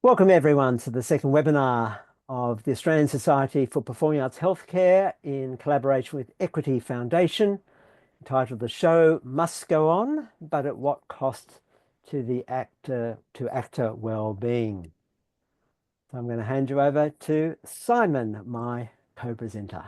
Welcome everyone to the second webinar of the Australian Society for Performing Arts Healthcare in collaboration with Equity Foundation, entitled "The Show Must Go On, but at what cost to actor well-being?" So I'm going to hand you over to Simon, my co-presenter.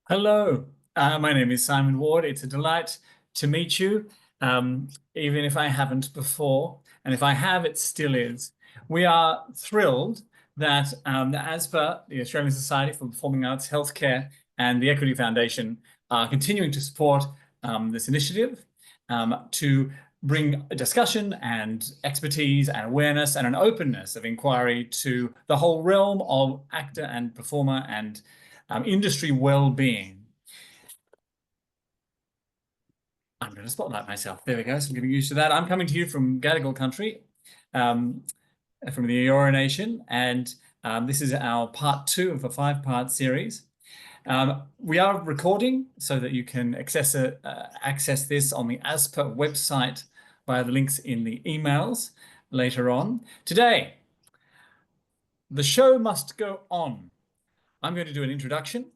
Hello, my name is Simon Ward. It's a delight to meet you, even if I haven't before, and if I have, it still is. We are thrilled that, as per the Australian Society for Performing Arts Healthcare and the Equity Foundation, are continuing to support this initiative to bring a discussion and expertise and awareness and an openness of inquiry to the whole realm of actor and performer and industry well-being. I'm going to spotlight myself. There we go. So I'm getting used to that. I'm coming to you from Gadigal country, from the Eora Nation, and this is our part 2 of a 5-part series. We are recording so that you can access this on the ASPA website via the links in the emails later on. Today, the show must go on. I'm going to do an introduction,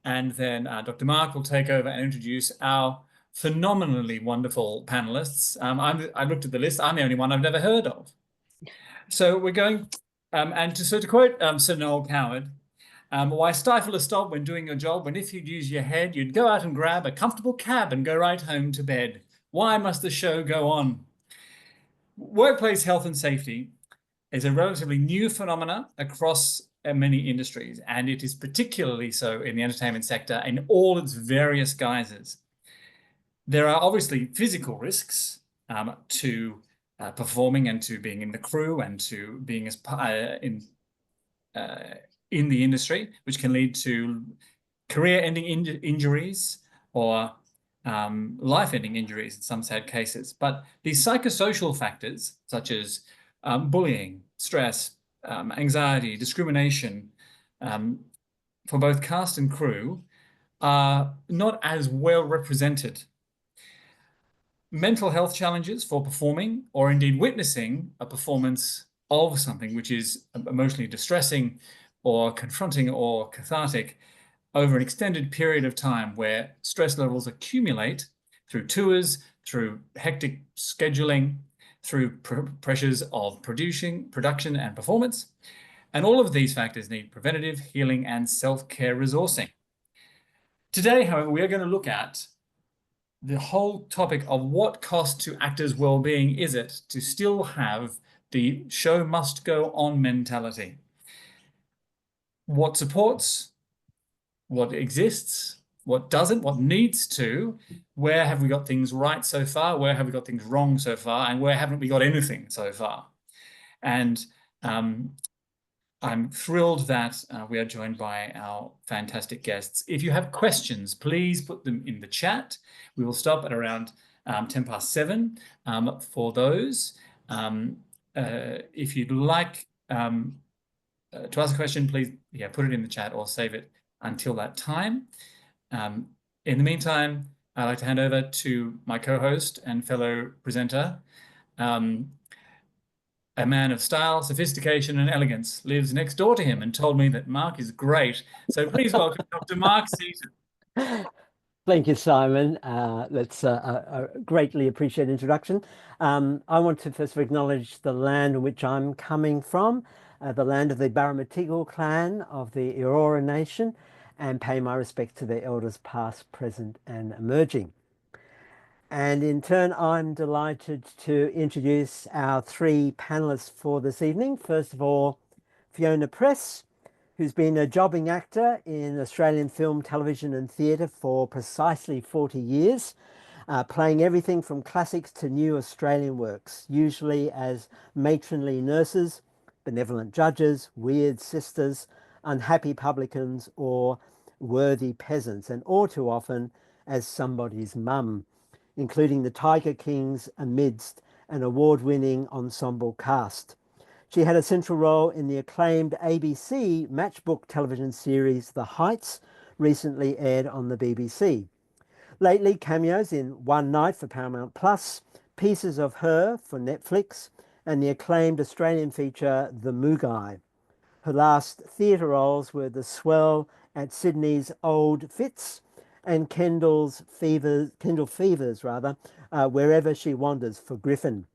and then Dr. Mark will take over and introduce our phenomenally wonderful panelists. I looked at the list. I'm the only one I've never heard of. So we're going, to quote Sir Noel Coward, why stifle a stop when doing your job, when if you'd use your head, you'd go out and grab a comfortable cab and go right home to bed? Why must the show go on? Workplace health and safety is a relatively new phenomena across many industries, and it is particularly so in the entertainment sector in all its various guises. There are obviously physical risks to performing and to being in the crew and to being in the industry, which can lead to career-ending injuries or life-ending injuries in some sad cases. But these psychosocial factors, such as bullying, stress, anxiety, discrimination, for both cast and crew, are not as well represented. Mental health challenges for performing or indeed witnessing a performance of something which is emotionally distressing or confronting or cathartic over an extended period of time, where stress levels accumulate through tours, through hectic scheduling, through pressures of production and performance. And all of these factors need preventative, healing, and self-care resourcing. Today, however, we are going to look at the whole topic of what cost to actors' well-being is it to still have the show must go on mentality. What supports, what exists, what doesn't, what needs to, where have we got things right so far, where have we got things wrong so far, and where haven't we got anything so far? And I'm thrilled that we are joined by our fantastic guests. If you have questions, please put them in the chat. We will stop at around 7:10 for those. If you'd like to ask a question, please put it in the chat or save it until that time. In the meantime, I'd like to hand over to my co-host and fellow presenter, a man of style, sophistication, and elegance, lives next door to him and told me that Mark is great. So please welcome Dr. Mark Seaton. Thank you, Simon. That's a greatly appreciated introduction. I want to first acknowledge the land in which I'm coming from, the land of the Baramatigal clan of the Eora Nation, and pay my respect to their elders past, present, and emerging. And in turn, I'm delighted to introduce our 3 panelists for this evening. First of all, Fiona Press, who's been a jobbing actor in Australian film, television and theatre for precisely 40 years, playing everything from classics to new Australian works, usually as matronly nurses, benevolent judges, weird sisters, unhappy publicans, or worthy peasants, and all too often as somebody's mum, including the Tiger Kings amidst an award-winning ensemble cast. She had a central role in the acclaimed ABC matchbook television series The Heights, recently aired on the BBC. Lately, cameos in One Night for Paramount Plus, Pieces of Her for Netflix, and the acclaimed Australian feature The Mugai. Her last theatre roles were The Swell at Sydney's Old Fitz and Kendall Fevers, Wherever She Wanders for Griffin.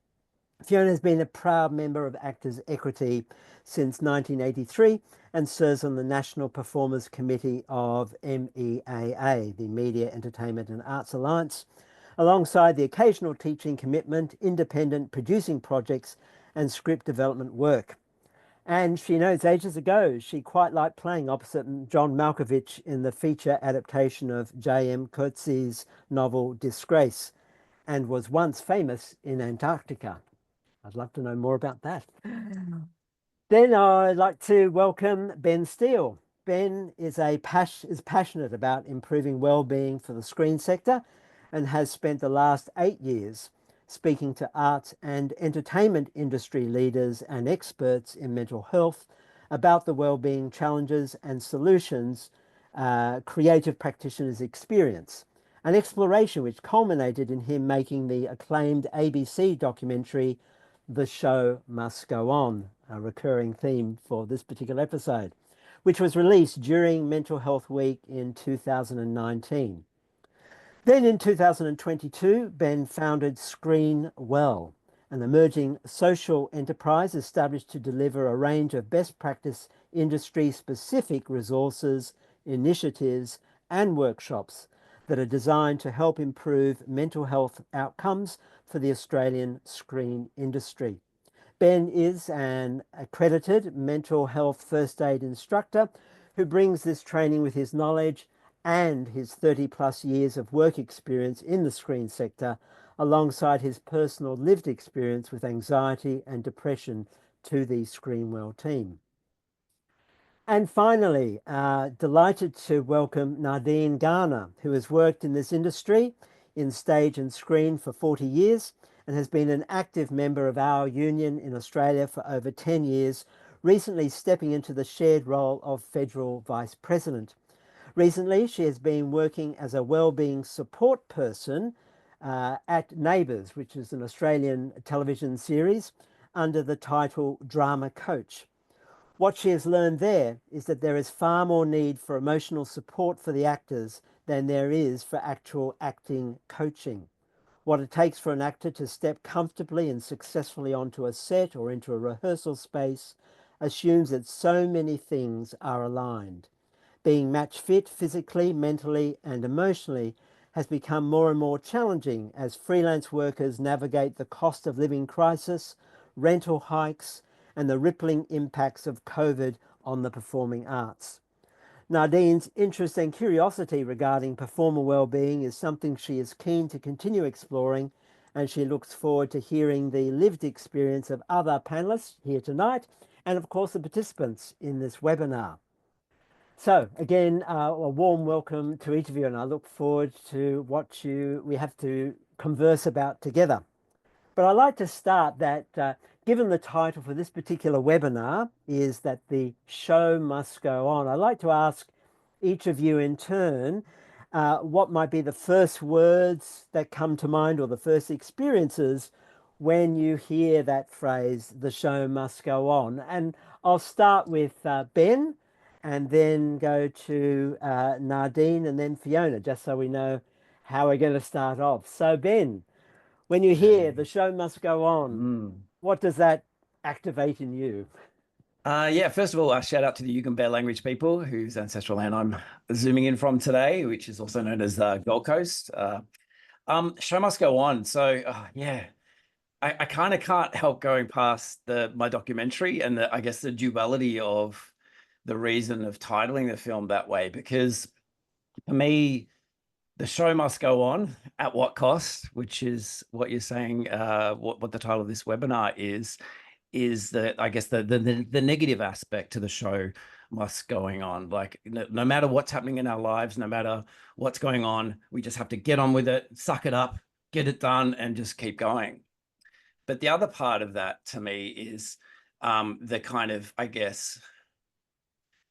Fiona has been a proud member of Actors Equity since 1983 and serves on the National Performers Committee of MEAA, the Media, Entertainment and Arts Alliance, alongside the occasional teaching commitment, independent producing projects and script development work. And she knows ages ago she quite liked playing opposite John Malkovich in the feature adaptation of J.M. Coetzee's novel Disgrace, and was once famous in Antarctica. I'd love to know more about that. Then I'd like to welcome Ben Steele. Ben is passionate about improving well-being for the screen sector and has spent the last 8 years speaking to arts and entertainment industry leaders and experts in mental health about the well-being challenges and solutions creative practitioners experience. An exploration which culminated in him making the acclaimed ABC documentary The Show Must Go On, a recurring theme for this particular episode, which was released during Mental Health Week in 2019. Then in 2022, Ben founded Screen Well, an emerging social enterprise established to deliver a range of best practice industry-specific resources, initiatives, and workshops that are designed to help improve mental health outcomes for the Australian screen industry. Ben is an accredited mental health first aid instructor who brings this training with his knowledge and his 30+ years of work experience in the screen sector, alongside his personal lived experience with anxiety and depression, to the Screenwell team. And finally, delighted to welcome Nadine Garner, who has worked in this industry in stage and screen for 40 years and has been an active member of our union in Australia for over 10 years, recently stepping into the shared role of Federal Vice President. Recently, she has been working as a wellbeing support person at Neighbours, which is an Australian television series, under the title Drama Coach. What she has learned there is that there is far more need for emotional support for the actors than there is for actual acting coaching. What it takes for an actor to step comfortably and successfully onto a set or into a rehearsal space assumes that so many things are aligned. Being match fit physically, mentally, and emotionally has become more and more challenging as freelance workers navigate the cost of living crisis, rental hikes, and the rippling impacts of COVID on the performing arts. Nadine's interest and curiosity regarding performer well-being is something she is keen to continue exploring, and she looks forward to hearing the lived experience of other panelists here tonight, and of course the participants in this webinar. So again, a warm welcome to each of you, and I look forward to what we have to converse about together. But I'd like to start that, given the title for this particular webinar is that the show must go on, I'd like to ask each of you in turn what might be the first words that come to mind or the first experiences when you hear that phrase, the show must go on. And I'll start with Ben and then go to Nadine and then Fiona, just so we know how we're going to start off. So Ben, when you hear the show must go on, what does that activate in you? Yeah, first of all, a shout out to the Yugambeh language people whose ancestral land I'm zooming in from today, which is also known as Gold Coast. Show must go on. So yeah, I kind of can't help going past my documentary and I guess the duality of the reason of titling the film that way, because for me, the show must go on at what cost, which is what you're saying, what the title of this webinar is that I guess the negative aspect to the show must going on. Like no matter what's happening in our lives, no matter what's going on, we just have to get on with it, suck it up, get it done, and just keep going. But the other part of that to me is the kind of, I guess,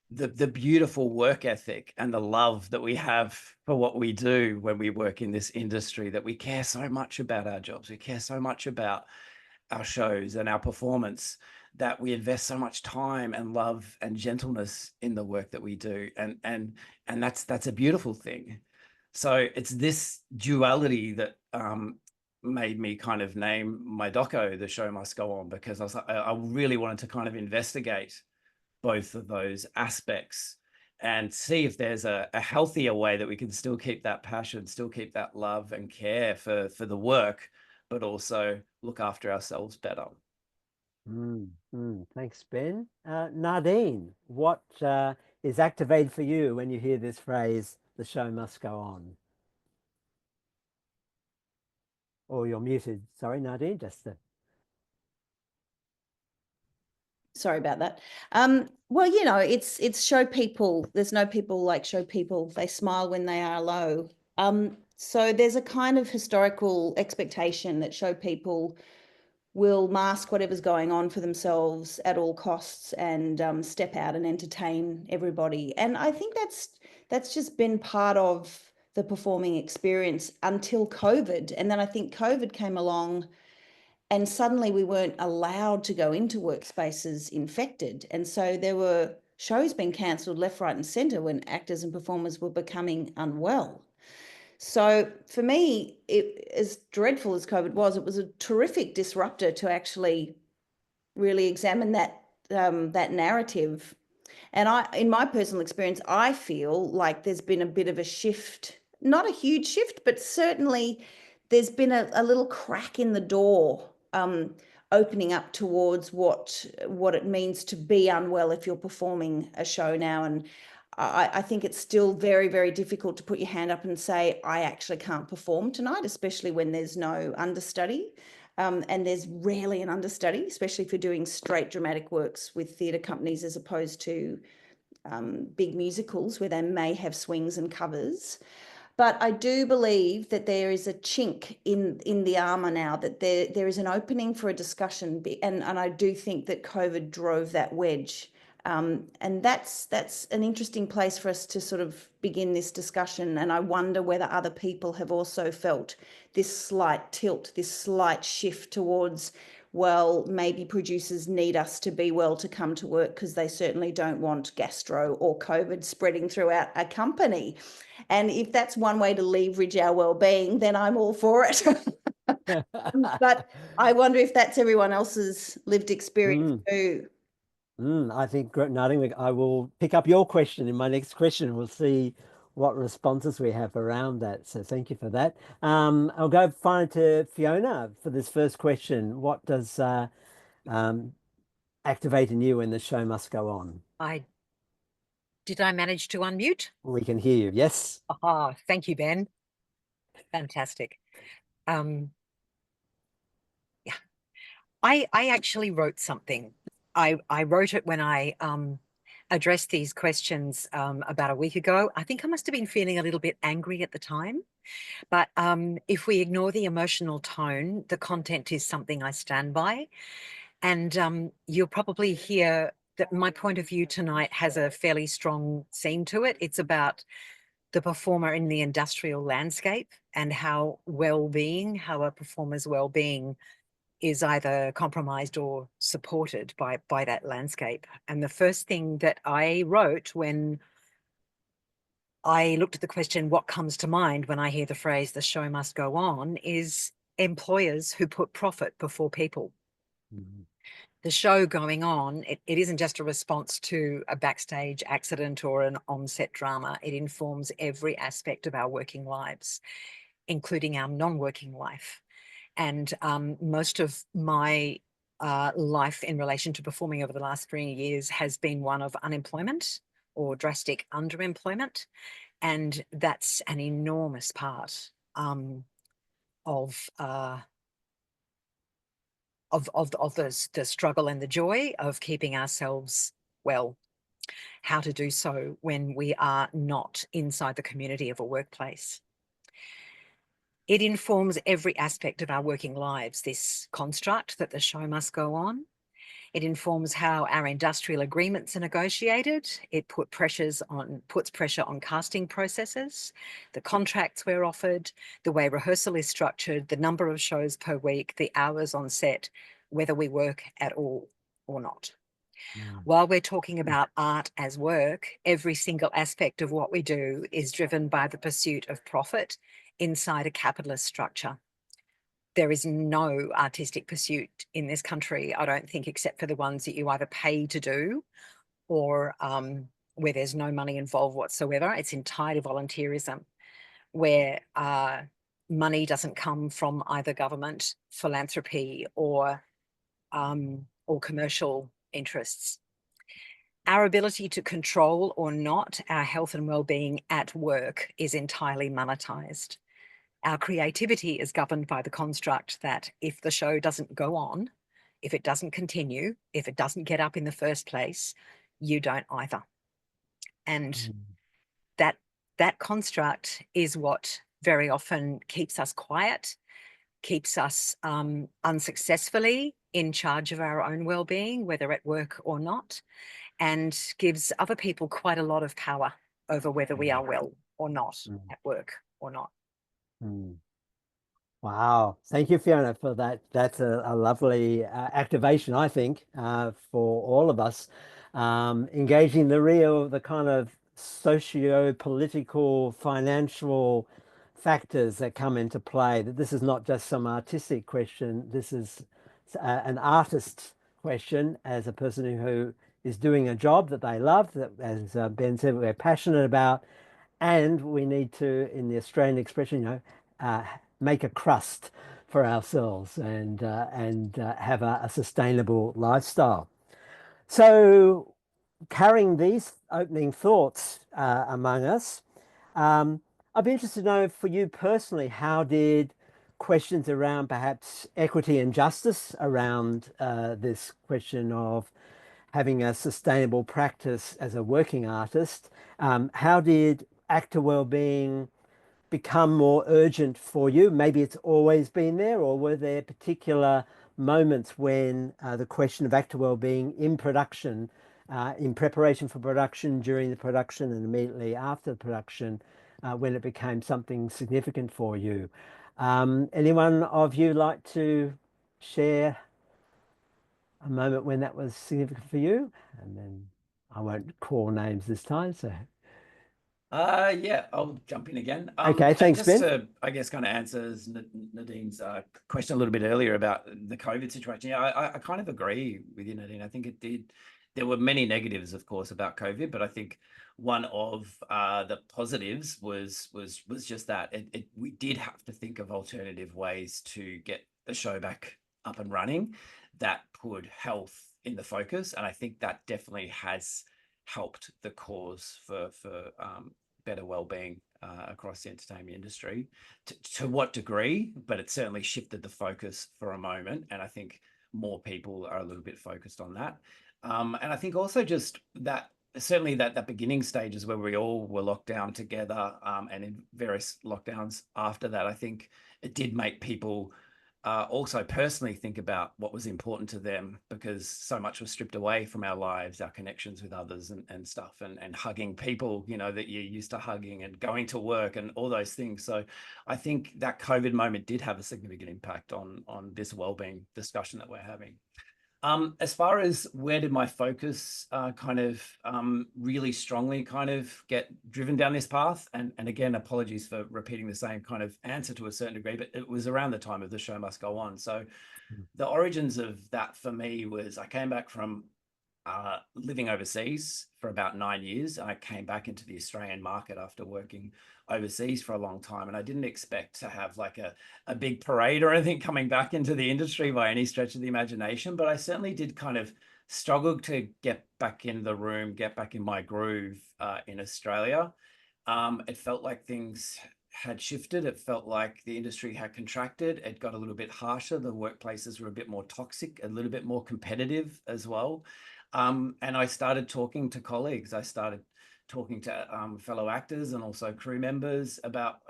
the beautiful work ethic and the love that we have for what we do when we work in this industry, that we care so much about our jobs. We care so much about our shows and our performance, that we invest so much time and love and gentleness in the work that we do, and that's a beautiful thing. So it's this duality that made me kind of name my doco The Show Must Go On, because I really wanted to kind of investigate both of those aspects and see if there's a healthier way that we can still keep that passion, still keep that love and care for the work, but also look after ourselves better. Thanks, Ben. Nadine, what is activated for you when you hear this phrase, the show must go on? Or you're muted. Sorry, Nadine, just the... Sorry about that. Well, you know, it's show people. There's no people like show people. They smile when they are low. So there's a kind of historical expectation that show people will mask whatever's going on for themselves at all costs and step out and entertain everybody. And I think that's just been part of the performing experience until COVID. And then I think COVID came along and suddenly we weren't allowed to go into workspaces infected. And so there were shows being cancelled left, right, and centre when actors and performers were becoming unwell. So for me, as dreadful as COVID was, it was a terrific disruptor to actually really examine that narrative. And in my personal experience, I feel like there's been a bit of a shift, not a huge shift, but certainly there's been a little crack in the door, opening up towards what it means to be unwell if you're performing a show now. And I think it's still very, very difficult to put your hand up and say, I actually can't perform tonight, especially when there's no understudy. And there's rarely an understudy, especially for doing straight dramatic works with theatre companies as opposed to big musicals where they may have swings and covers. But I do believe that there is a chink in the armour now, that there is an opening for a discussion. And I do think that COVID drove that wedge. And that's an interesting place for us to sort of begin this discussion. And I wonder whether other people have also felt this slight tilt, this slight shift towards, well, maybe producers need us to be well to come to work because they certainly don't want gastro or COVID spreading throughout a company. And if that's one way to leverage our well-being, then I'm all for it. But I wonder if that's everyone else's lived experience too. I think, Nadine, I will pick up your question in my next question. We'll see what responses we have around that. So thank you for that. I'll go finally to Fiona for this first question. What does activate in you when the show must go on? Did I manage to unmute? We can hear you. Yes. Thank you, Ben. Fantastic. Yeah, I actually wrote something. I wrote it when I addressed these questions about a week ago. I think I must have been feeling a little bit angry at the time. But if we ignore the emotional tone, the content is something I stand by. And you'll probably hear that my point of view tonight has a fairly strong theme to it. It's about the performer in the industrial landscape and how a performer's well-being is either compromised or supported by that landscape. And the first thing that I wrote when I looked at the question, what comes to mind when I hear the phrase, the show must go on, is employers who put profit before people. The show going on, it isn't just a response to a backstage accident or an on-set drama. It informs every aspect of our working lives, including our non-working life. And most of my life in relation to performing over the last 3 years has been one of unemployment or drastic underemployment. And that's an enormous part of the struggle and the joy of keeping ourselves well. How to do so when we are not inside the community of a workplace. It informs every aspect of our working lives, this construct that the show must go on. It informs how our industrial agreements are negotiated. It puts pressure on casting processes, the contracts we're offered, the way rehearsal is structured, the number of shows per week, the hours on set, whether we work at all or not. Mm. While we're talking about art as work, every single aspect of what we do is driven by the pursuit of profit inside a capitalist structure. There is no artistic pursuit in this country, I don't think, except for the ones that you either pay to do or where there's no money involved whatsoever. It's entirely volunteerism, where money doesn't come from either government, philanthropy, or commercial interests. Our ability to control or not our health and well-being at work is entirely monetized. Our creativity is governed by the construct that if the show doesn't go on, if it doesn't continue, if it doesn't get up in the first place, you don't either. And that construct is what very often keeps us quiet, keeps us unsuccessfully in charge of our own well-being, whether at work or not, and gives other people quite a lot of power over whether we are well or not at work or not. Wow. Thank you, Fiona, for that. That's a lovely activation, I think, for all of us. Engaging the kind of socio-political, financial factors that come into play, that this is not just some artistic question. This is an artist's question as a person who is doing a job that they love, that, as Ben said, we're passionate about. And we need to, in the Australian expression, make a crust for ourselves and have a sustainable lifestyle. So, carrying these opening thoughts among us, I'd be interested to know for you personally, how did questions around perhaps equity and justice around this question of having a sustainable practice as a working artist, how did actor wellbeing become more urgent for you? Maybe it's always been there, or were there particular moments when the question of actor wellbeing in production, in preparation for production, during the production, and immediately after the production, when it became something significant for you? Anyone of you like to share a moment when that was significant for you? And then I won't call names this time, so. Yeah, I'll jump in again. Okay, thanks, just Ben. to, I guess, kind of answers Nadine's question a little bit earlier about the COVID situation. Yeah, I kind of agree with you, Nadine. I think there were many negatives, of course, about COVID, but I think one of the positives was just that we did have to think of alternative ways to get the show back up and running that put health in the focus, and I think that definitely has helped the cause for better well-being across the entertainment industry. To what degree? But it certainly shifted the focus for a moment, and I think more people are a little bit focused on that. And I think also just that certainly that beginning stages where we all were locked down together, and in various lockdowns after that, I think it did make people also personally think about what was important to them, because so much was stripped away from our lives, our connections with others and stuff, and hugging people, you know, that you're used to hugging, and going to work and all those things. So I think that COVID moment did have a significant impact on this wellbeing discussion that we're having. As far as where did my focus kind of really strongly kind of get driven down this path, and again, apologies for repeating the same kind of answer to a certain degree, but it was around the time of The Show Must Go On. So the origins of that for me was I came back from living overseas for about 9 years. I came back into the Australian market after working overseas for a long time, and I didn't expect to have like a big parade or anything coming back into the industry by any stretch of the imagination, but I certainly did kind of struggle to get back in the room, get back in my groove in Australia. It felt like things had shifted. It felt like the industry had contracted. It got a little bit harsher. The workplaces were a bit more toxic, a little bit more competitive as well. And I started talking to colleagues. I started talking to fellow actors and also crew members about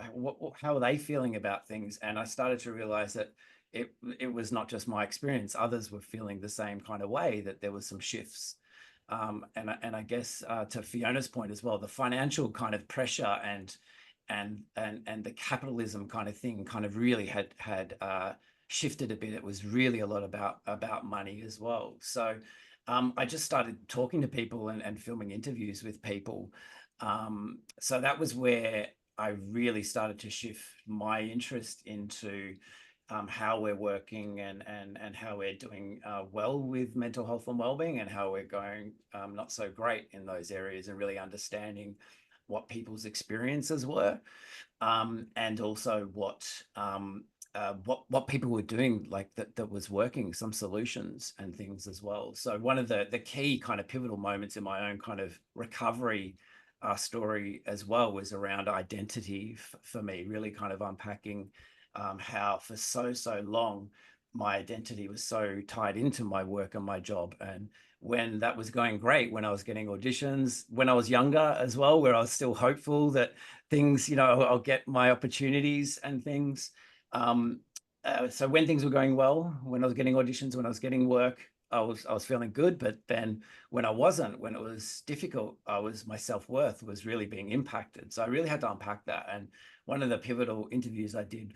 how are they feeling about things. And I started to realize that it was not just my experience. Others were feeling the same kind of way, that there was some shifts. And I guess to Fiona's point as well, the financial kind of pressure and the capitalism kind of thing kind of really had shifted a bit. It was really a lot about money as well. So I just started talking to people and filming interviews with people. So that was where I really started to shift my interest into how we're working and how we're doing well with mental health and wellbeing, and how we're going not so great in those areas, and really understanding what people's experiences were, and also what people were doing, like that was working, some solutions and things as well. So one of the key kind of pivotal moments in my own kind of recovery story as well was around identity for me, really kind of unpacking how for so long my identity was so tied into my work and my job. And when that was going great, when I was getting auditions, when I was younger as well, where I was still hopeful that things, you know, I'll get my opportunities and things. So when things were going well, when I was getting auditions, when I was getting work, I was feeling good. But then when I wasn't, when it was difficult, my self-worth was really being impacted. So I really had to unpack that. And one of the pivotal interviews I did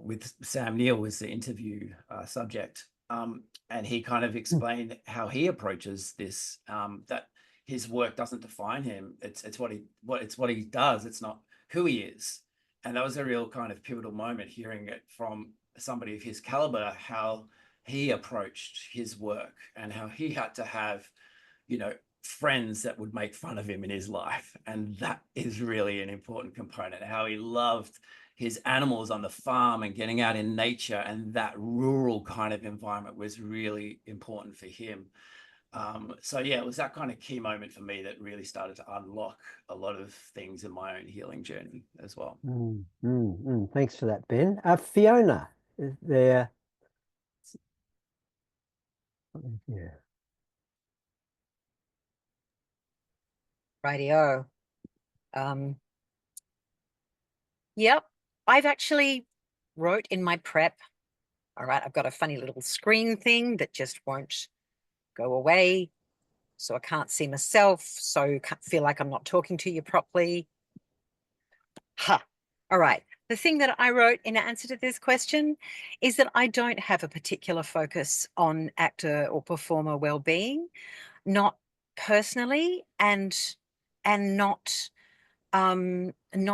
with Sam Neill was the interview subject. And he kind of explained how he approaches this, that his work doesn't define him. It's what he does. It's not who he is. And that was a real kind of pivotal moment, hearing it from somebody of his caliber, how he approached his work and how he had to have, you know, friends that would make fun of him in his life. And that is really an important component, how he loved his animals on the farm and getting out in nature, and that rural kind of environment was really important for him. So yeah, it was that kind of key moment for me that really started to unlock a lot of things in my own healing journey as well. Thanks for that, Ben. Fiona, is there? Yeah. Rightio. Yep, I've actually wrote in my prep. All right, I've got a funny little screen thing that just won't go away. So I can't see myself, so feel like I'm not talking to you properly. All right. The thing that I wrote in answer to this question is that I don't have a particular focus on actor or performer well-being, not personally, and not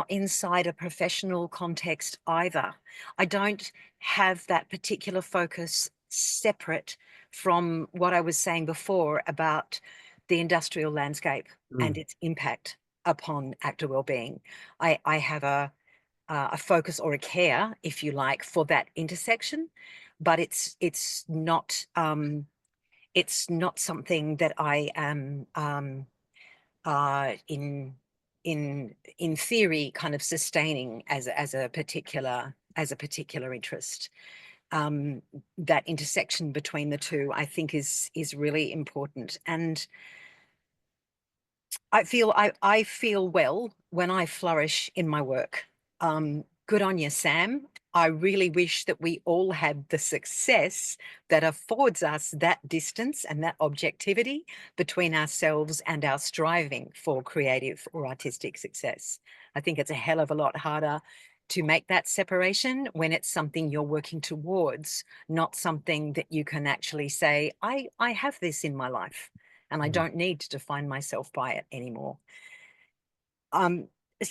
inside a professional context either. I don't have that particular focus separate from what I was saying before about the industrial landscape and its impact upon actor well-being. I have a focus or a care, if you like, for that intersection, but it's not something that I am in theory kind of sustaining as a particular interest. That intersection between the two, I think, is really important. And I feel well when I flourish in my work. Good on you, Sam. I really wish that we all had the success that affords us that distance and that objectivity between ourselves and our striving for creative or artistic success. I think it's a hell of a lot harder to make that separation when it's something you're working towards, not something that you can actually say, I have this in my life and I don't need to define myself by it anymore.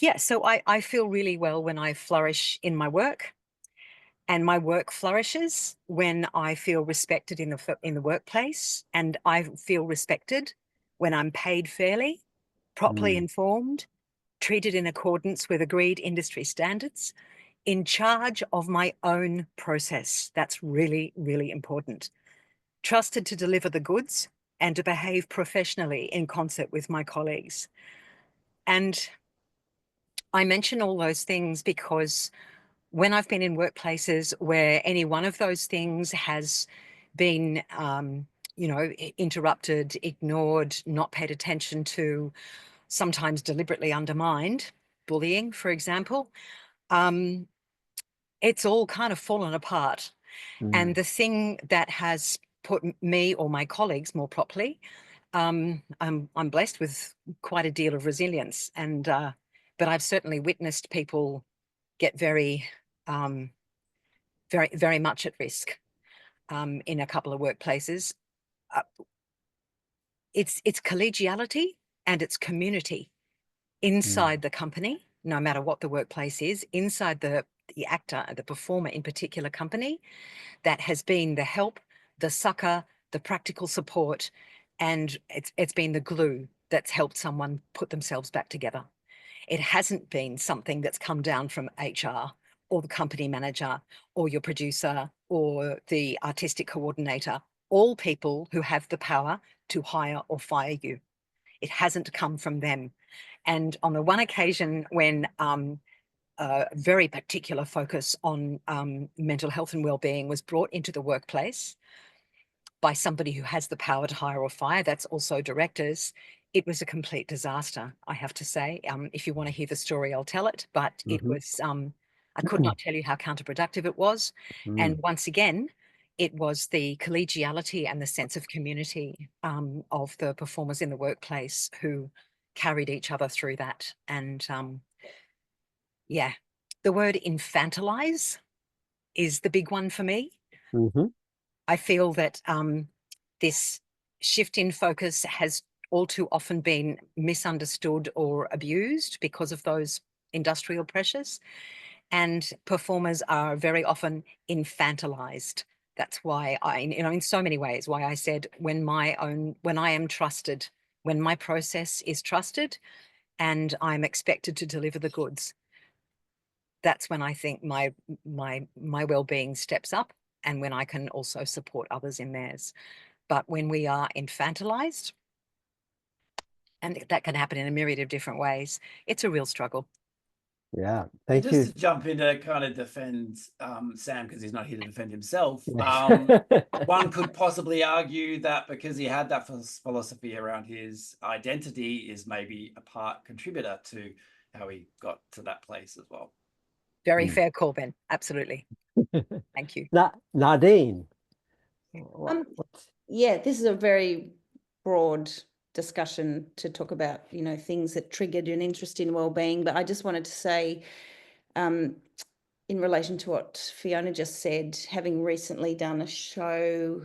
Yeah, so I feel really well when I flourish in my work, and my work flourishes when I feel respected in the workplace, and I feel respected when I'm paid fairly, properly informed, treated in accordance with agreed industry standards, in charge of my own process. That's really, really important. Trusted to deliver the goods and to behave professionally in concert with my colleagues. And I mention all those things because when I've been in workplaces where any one of those things has been, interrupted, ignored, not paid attention to, sometimes deliberately undermined, bullying, for example, it's all kind of fallen apart. And the thing that has put me or my colleagues more properly, I'm blessed with quite a deal of resilience, and but I've certainly witnessed people get very very, very much at risk in a couple of workplaces. It's collegiality and it's community inside the company, no matter what the workplace is, inside the actor, the performer in particular company, that has been the help, the succor, the practical support, and it's been the glue that's helped someone put themselves back together. It hasn't been something that's come down from HR or the company manager or your producer or the artistic coordinator, all people who have the power to hire or fire you. It hasn't come from them. And on the one occasion when a very particular focus on mental health and well-being was brought into the workplace by somebody who has the power to hire or fire, that's also directors, it was a complete disaster, I have to say. If you want to hear the story, I'll tell it, but it was, I could not tell you how counterproductive it was. And once again, it was the collegiality and the sense of community of the performers in the workplace who carried each other through that. And yeah, the word infantilize is the big one for me. I feel that this shift in focus has all too often been misunderstood or abused because of those industrial pressures. And performers are very often infantilized. That's why in so many ways, why I said when I am trusted, when my process is trusted and I'm expected to deliver the goods, that's when I think my well-being steps up and when I can also support others in theirs. But when we are infantilized, and that can happen in a myriad of different ways, it's a real struggle. Yeah, thank you. Just to jump in to kind of defend Sam, because he's not here to defend himself. One could possibly argue that because he had that philosophy around his identity is maybe a part contributor to how he got to that place as well. Very fair call, Ben. Absolutely. Thank you. Nadine. Yeah, this is a very broad discussion to talk about, you know, things that triggered an interest in wellbeing. But I just wanted to say, in relation to what Fiona just said, having recently done a show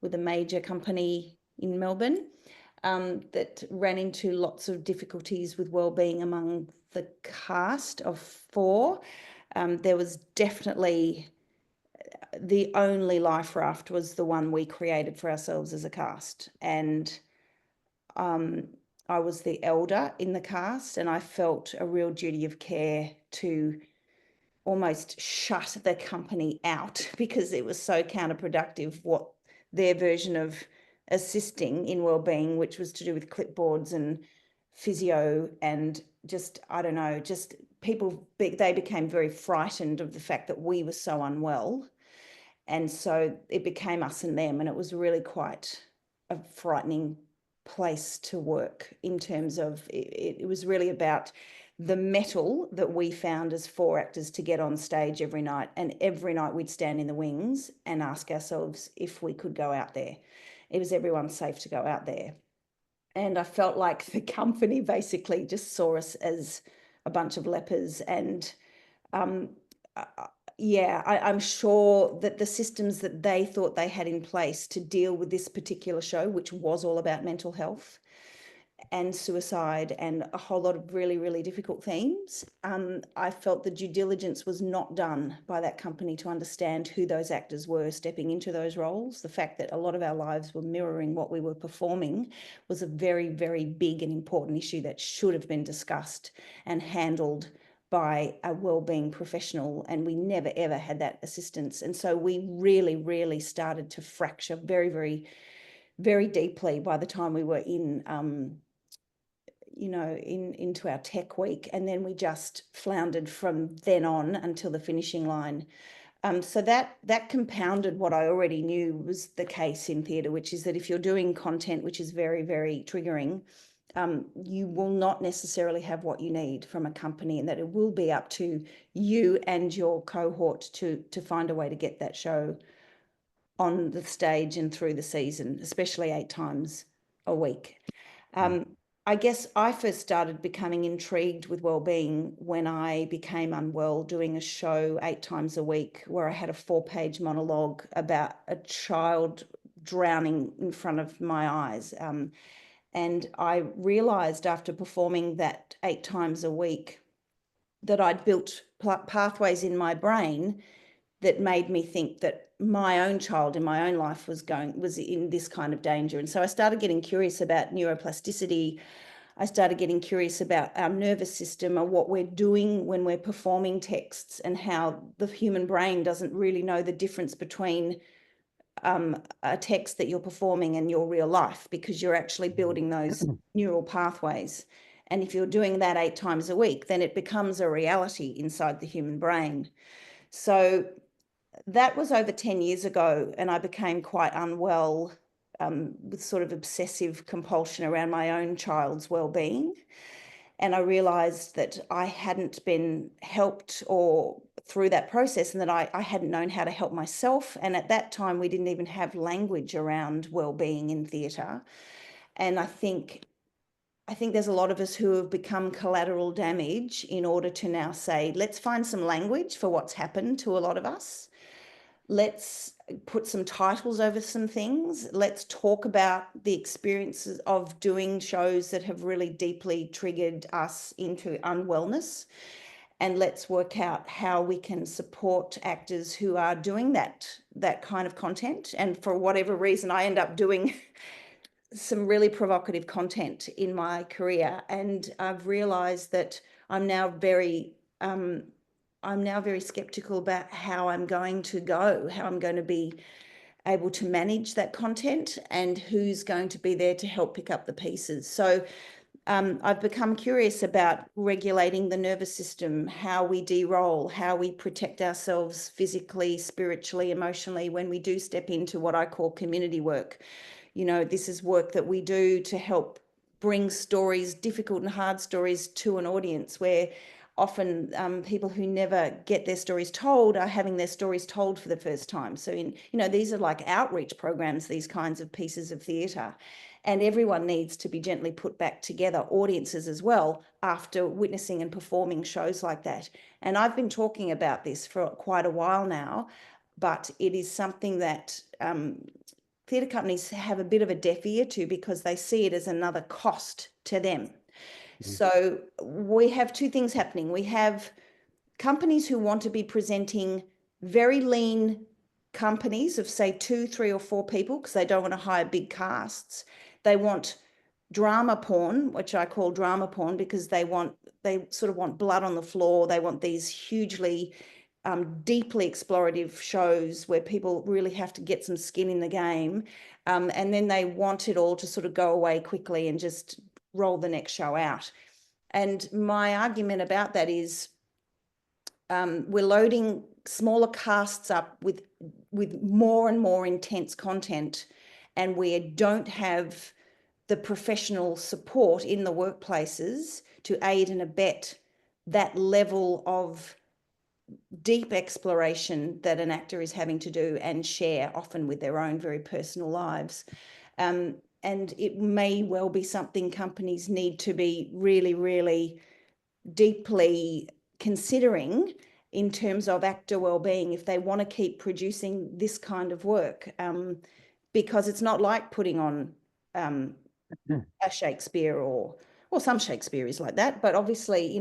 with a major company in Melbourne that ran into lots of difficulties with wellbeing among the cast of 4, there was definitely the only life raft was the one we created for ourselves as a cast. And I was the elder in the cast, and I felt a real duty of care to almost shut the company out because it was so counterproductive what their version of assisting in wellbeing, which was to do with clipboards and physio and just, I don't know, just people, they became very frightened of the fact that we were so unwell. And so it became us and them, and it was really quite a frightening place to work in terms of it was really about the mettle that we found as 4 actors to get on stage every night. And every night we'd stand in the wings and ask ourselves if we could go out there. It was everyone safe to go out there. And I felt like the company basically just saw us as a bunch of lepers. And yeah, I'm sure that the systems that they thought they had in place to deal with this particular show, which was all about mental health and suicide and a whole lot of really, really difficult themes, I felt the due diligence was not done by that company to understand who those actors were stepping into those roles. The fact that a lot of our lives were mirroring what we were performing was a very, very big and important issue that should have been discussed and handled by a wellbeing professional, and we never ever had that assistance. And so we really, really started to fracture very, very, very deeply by the time we were in, you know, into our tech week, and then we just floundered from then on until the finishing line. So that compounded what I already knew was the case in theatre, which is that if you're doing content which is very, very triggering, you will not necessarily have what you need from a company, and that it will be up to you and your cohort to find a way to get that show on the stage and through the season, especially 8 times a week. I guess I first started becoming intrigued with wellbeing when I became unwell doing a show 8 times a week where I had a 4-page monologue about a child drowning in front of my eyes. And I realized after performing that 8 times a week that I'd built pathways in my brain that made me think that my own child in my own life was in this kind of danger. And so I started getting curious about neuroplasticity. I started getting curious about our nervous system and what we're doing when we're performing texts, and how the human brain doesn't really know the difference between a text that you're performing and your real life, because you're actually building those neural pathways. And if you're doing that 8 times a week, then it becomes a reality inside the human brain. So that was over 10 years ago, and I became quite unwell with sort of obsessive compulsion around my own child's well-being. And I realized that I hadn't been helped or through that process, and that I hadn't known how to help myself. And at that time, we didn't even have language around well-being in theatre. And I think there's a lot of us who have become collateral damage in order to now say, let's find some language for what's happened to a lot of us. Let's put some titles over some things. Let's talk about the experiences of doing shows that have really deeply triggered us into unwellness. And let's work out how we can support actors who are doing that kind of content. And for whatever reason, I end up doing some really provocative content in my career. And I've realized that I'm now very skeptical about how I'm going to be able to manage that content and who's going to be there to help pick up the pieces. So I've become curious about regulating the nervous system, how we de-roll, how we protect ourselves physically, spiritually, emotionally when we do step into what I call community work. You know, this is work that we do to help bring stories, difficult and hard stories, to an audience, where often people who never get their stories told are having their stories told for the first time. So, these are like outreach programs, these kinds of pieces of theatre. And everyone needs to be gently put back together, audiences as well, after witnessing and performing shows like that. And I've been talking about this for quite a while now, but it is something that theatre companies have a bit of a deaf ear to, because they see it as another cost to them. Mm-hmm. So we have 2 things happening. We have companies who want to be presenting very lean companies of, say, 2, 3, or 4 people, because they don't want to hire big casts. They want drama porn, which I call drama porn, because they sort of want blood on the floor. They want these hugely deeply explorative shows where people really have to get some skin in the game. And then they want it all to sort of go away quickly and just roll the next show out. And my argument about that is we're loading smaller casts up with more and more intense content, and we don't have the professional support in the workplaces to aid and abet that level of deep exploration that an actor is having to do and share, often with their own very personal lives. And it may well be something companies need to be really, really deeply considering in terms of actor well-being if they want to keep producing this kind of work, because it's not like putting on a Shakespeare, or some Shakespeare is like that, but obviously,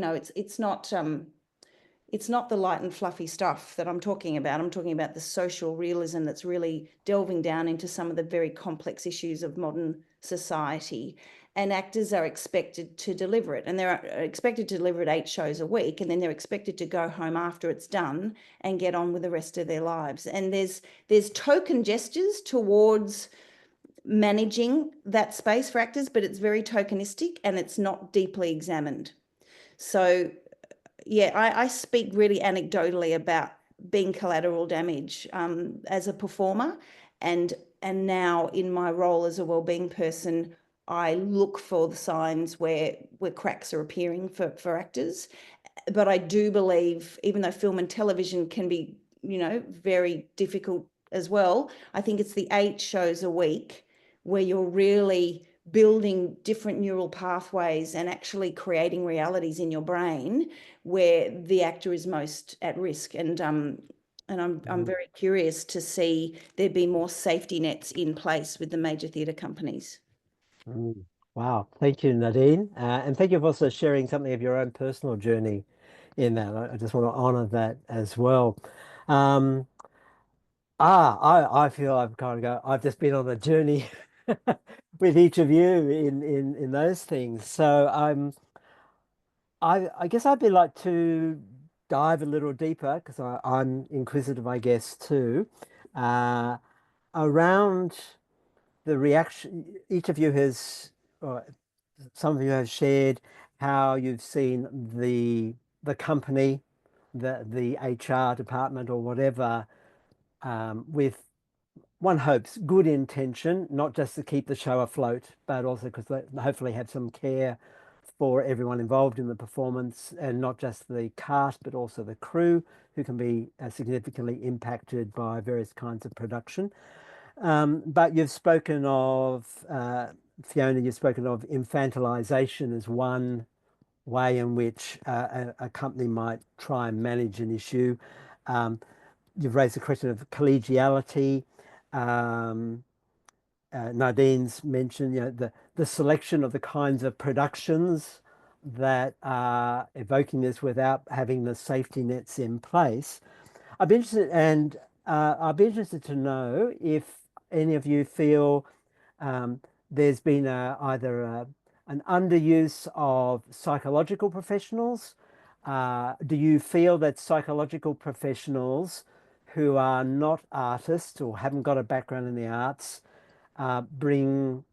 it's not the light and fluffy stuff that I'm talking about. I'm talking about the social realism that's really delving down into some of the very complex issues of modern society. And actors are expected to deliver it. And they're expected to deliver it 8 shows a week. And then they're expected to go home after it's done and get on with the rest of their lives. And there's token gestures towards managing that space for actors, but it's very tokenistic and it's not deeply examined. So yeah, I speak really anecdotally about being collateral damage as a performer, and now in my role as a wellbeing person, I look for the signs where cracks are appearing for actors. But I do believe, even though film and television can be, very difficult as well, I think it's the 8 shows a week where you're really building different neural pathways and actually creating realities in your brain where the actor is most at risk. And I'm very curious to see there be more safety nets in place with the major theatre companies. Wow, thank you, Nadine. And thank you for also sharing something of your own personal journey in that. I just want to honor that as well. I feel I've just been on a journey with each of you in those things. So I guess I'd be like to dive a little deeper because I'm inquisitive, I guess, too, around the reaction. Each of you has, or some of you have shared how you've seen the company, the HR department or whatever, with one hopes good intention, not just to keep the show afloat, but also because they hopefully have some care for everyone involved in the performance, and not just the cast, but also the crew, who can be significantly impacted by various kinds of production. But you've spoken of, Fiona, you've spoken of infantilization as one way in which a company might try and manage an issue. You've raised the question of collegiality. Nadine's mentioned, the selection of the kinds of productions that are evoking this without having the safety nets in place. I'd be interested to know if any of you feel there's been either an underuse of psychological professionals. Do you feel that psychological professionals who are not artists or haven't got a background in the arts bring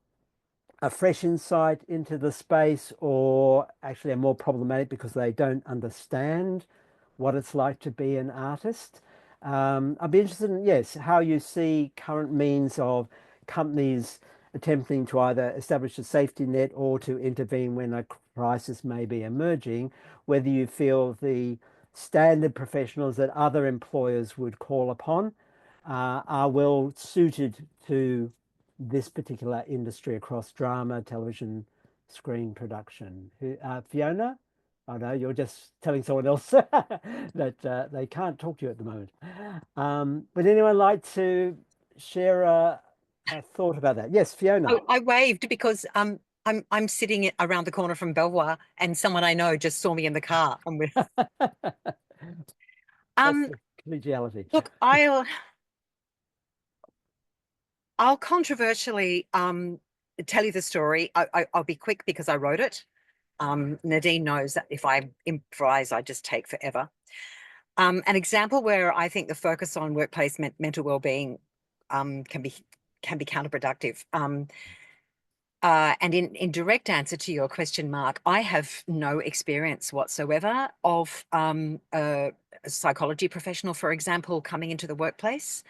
a fresh insight into the space, or actually are more problematic because they don't understand what it's like to be an artist? I'd be interested in, yes, how you see current means of companies attempting to either establish a safety net or to intervene when a crisis may be emerging, whether you feel the standard professionals that other employers would call upon are well suited to this particular industry across drama, television, screen production. Fiona? I know you're just telling someone else that they can't talk to you at the moment. Would anyone like to share a thought about that? Yes, Fiona. I waved because I'm sitting around the corner from Belvoir, and someone I know just saw me in the car. And we're That's the collegiality. look, I'll controversially tell you the story. I'll be quick because I wrote it. Nadine knows that if I improvise, I just take forever. An example where I think the focus on workplace mental well-being can be counterproductive. And in direct answer to your question, Mark, I have no experience whatsoever of a psychology professional, for example, coming into the workplace.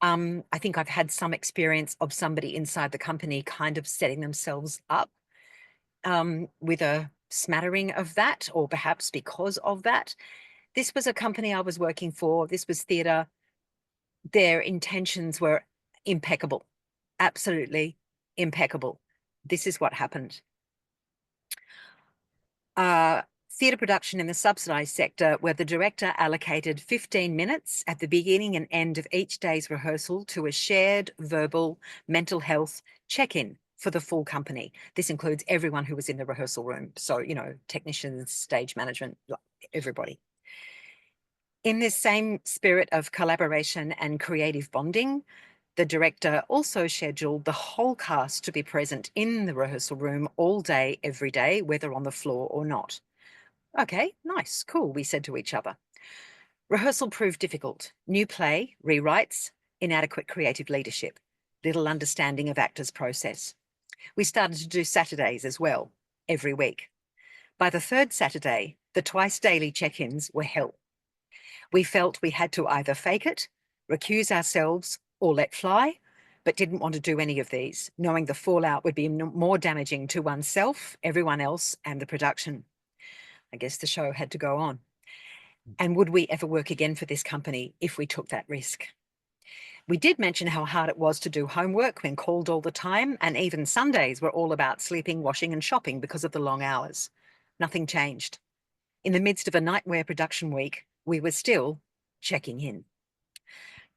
I think I've had some experience of somebody inside the company kind of setting themselves up with a smattering of that, or perhaps because of that. This was a company I was working for. This was theatre. Their intentions were impeccable, absolutely impeccable. This is what happened. Theatre production in the subsidised sector, where the director allocated 15 minutes at the beginning and end of each day's rehearsal to a shared verbal mental health check-in for the full company. This includes everyone who was in the rehearsal room. So, technicians, stage management, everybody. In this same spirit of collaboration and creative bonding, the director also scheduled the whole cast to be present in the rehearsal room all day, every day, whether on the floor or not. Okay, nice, cool, we said to each other. Rehearsal proved difficult. New play, rewrites, inadequate creative leadership, little understanding of actors' process. We started to do Saturdays as well, every week. By the third Saturday, the twice daily check-ins were hell. We felt we had to either fake it, recuse ourselves, or let fly, but didn't want to do any of these, knowing the fallout would be more damaging to oneself, everyone else, and the production. I guess the show had to go on. And would we ever work again for this company if we took that risk? We did mention how hard it was to do homework when called all the time, and even Sundays were all about sleeping, washing and shopping because of the long hours. Nothing changed. In the midst of a nightmare production week, we were still checking in.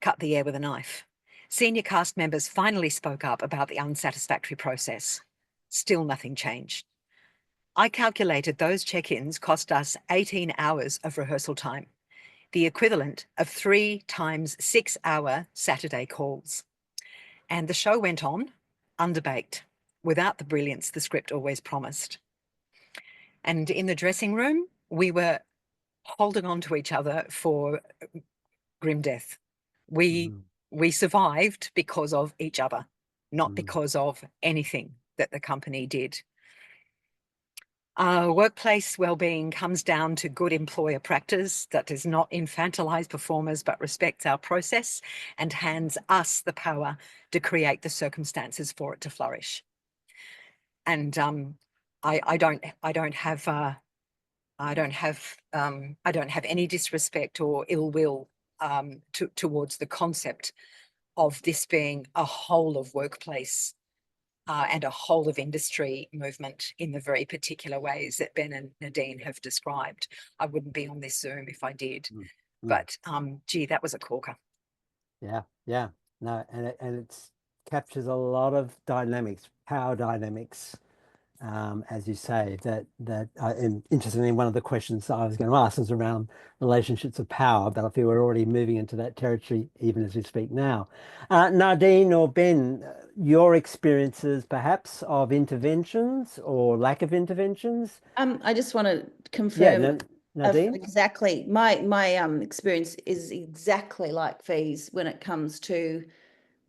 Cut the air with a knife. Senior cast members finally spoke up about the unsatisfactory process. Still nothing changed. I calculated those check-ins cost us 18 hours of rehearsal time, the equivalent of 3 times 6-hour Saturday calls. And the show went on, underbaked, without the brilliance the script always promised. And in the dressing room, we were holding on to each other for grim death. We survived because of each other, not because of anything that the company did. Workplace wellbeing comes down to good employer practice that does not infantilize performers, but respects our process and hands us the power to create the circumstances for it to flourish. And I don't have any disrespect or ill will towards the concept of this being a whole of workplace and a whole of industry movement in the very particular ways that Ben and Nadine have described. I wouldn't be on this Zoom if I did, but gee, that was a corker. Yeah, yeah, no, and it captures a lot of dynamics, power dynamics, as you say. That interestingly, one of the questions I was going to ask was around relationships of power, but I feel we're already moving into that territory even as we speak now. Nadine or Ben, your experiences perhaps of interventions or lack of interventions? I just want to confirm. Yeah, Nadine? Exactly. My experience is exactly like Fee's when it comes to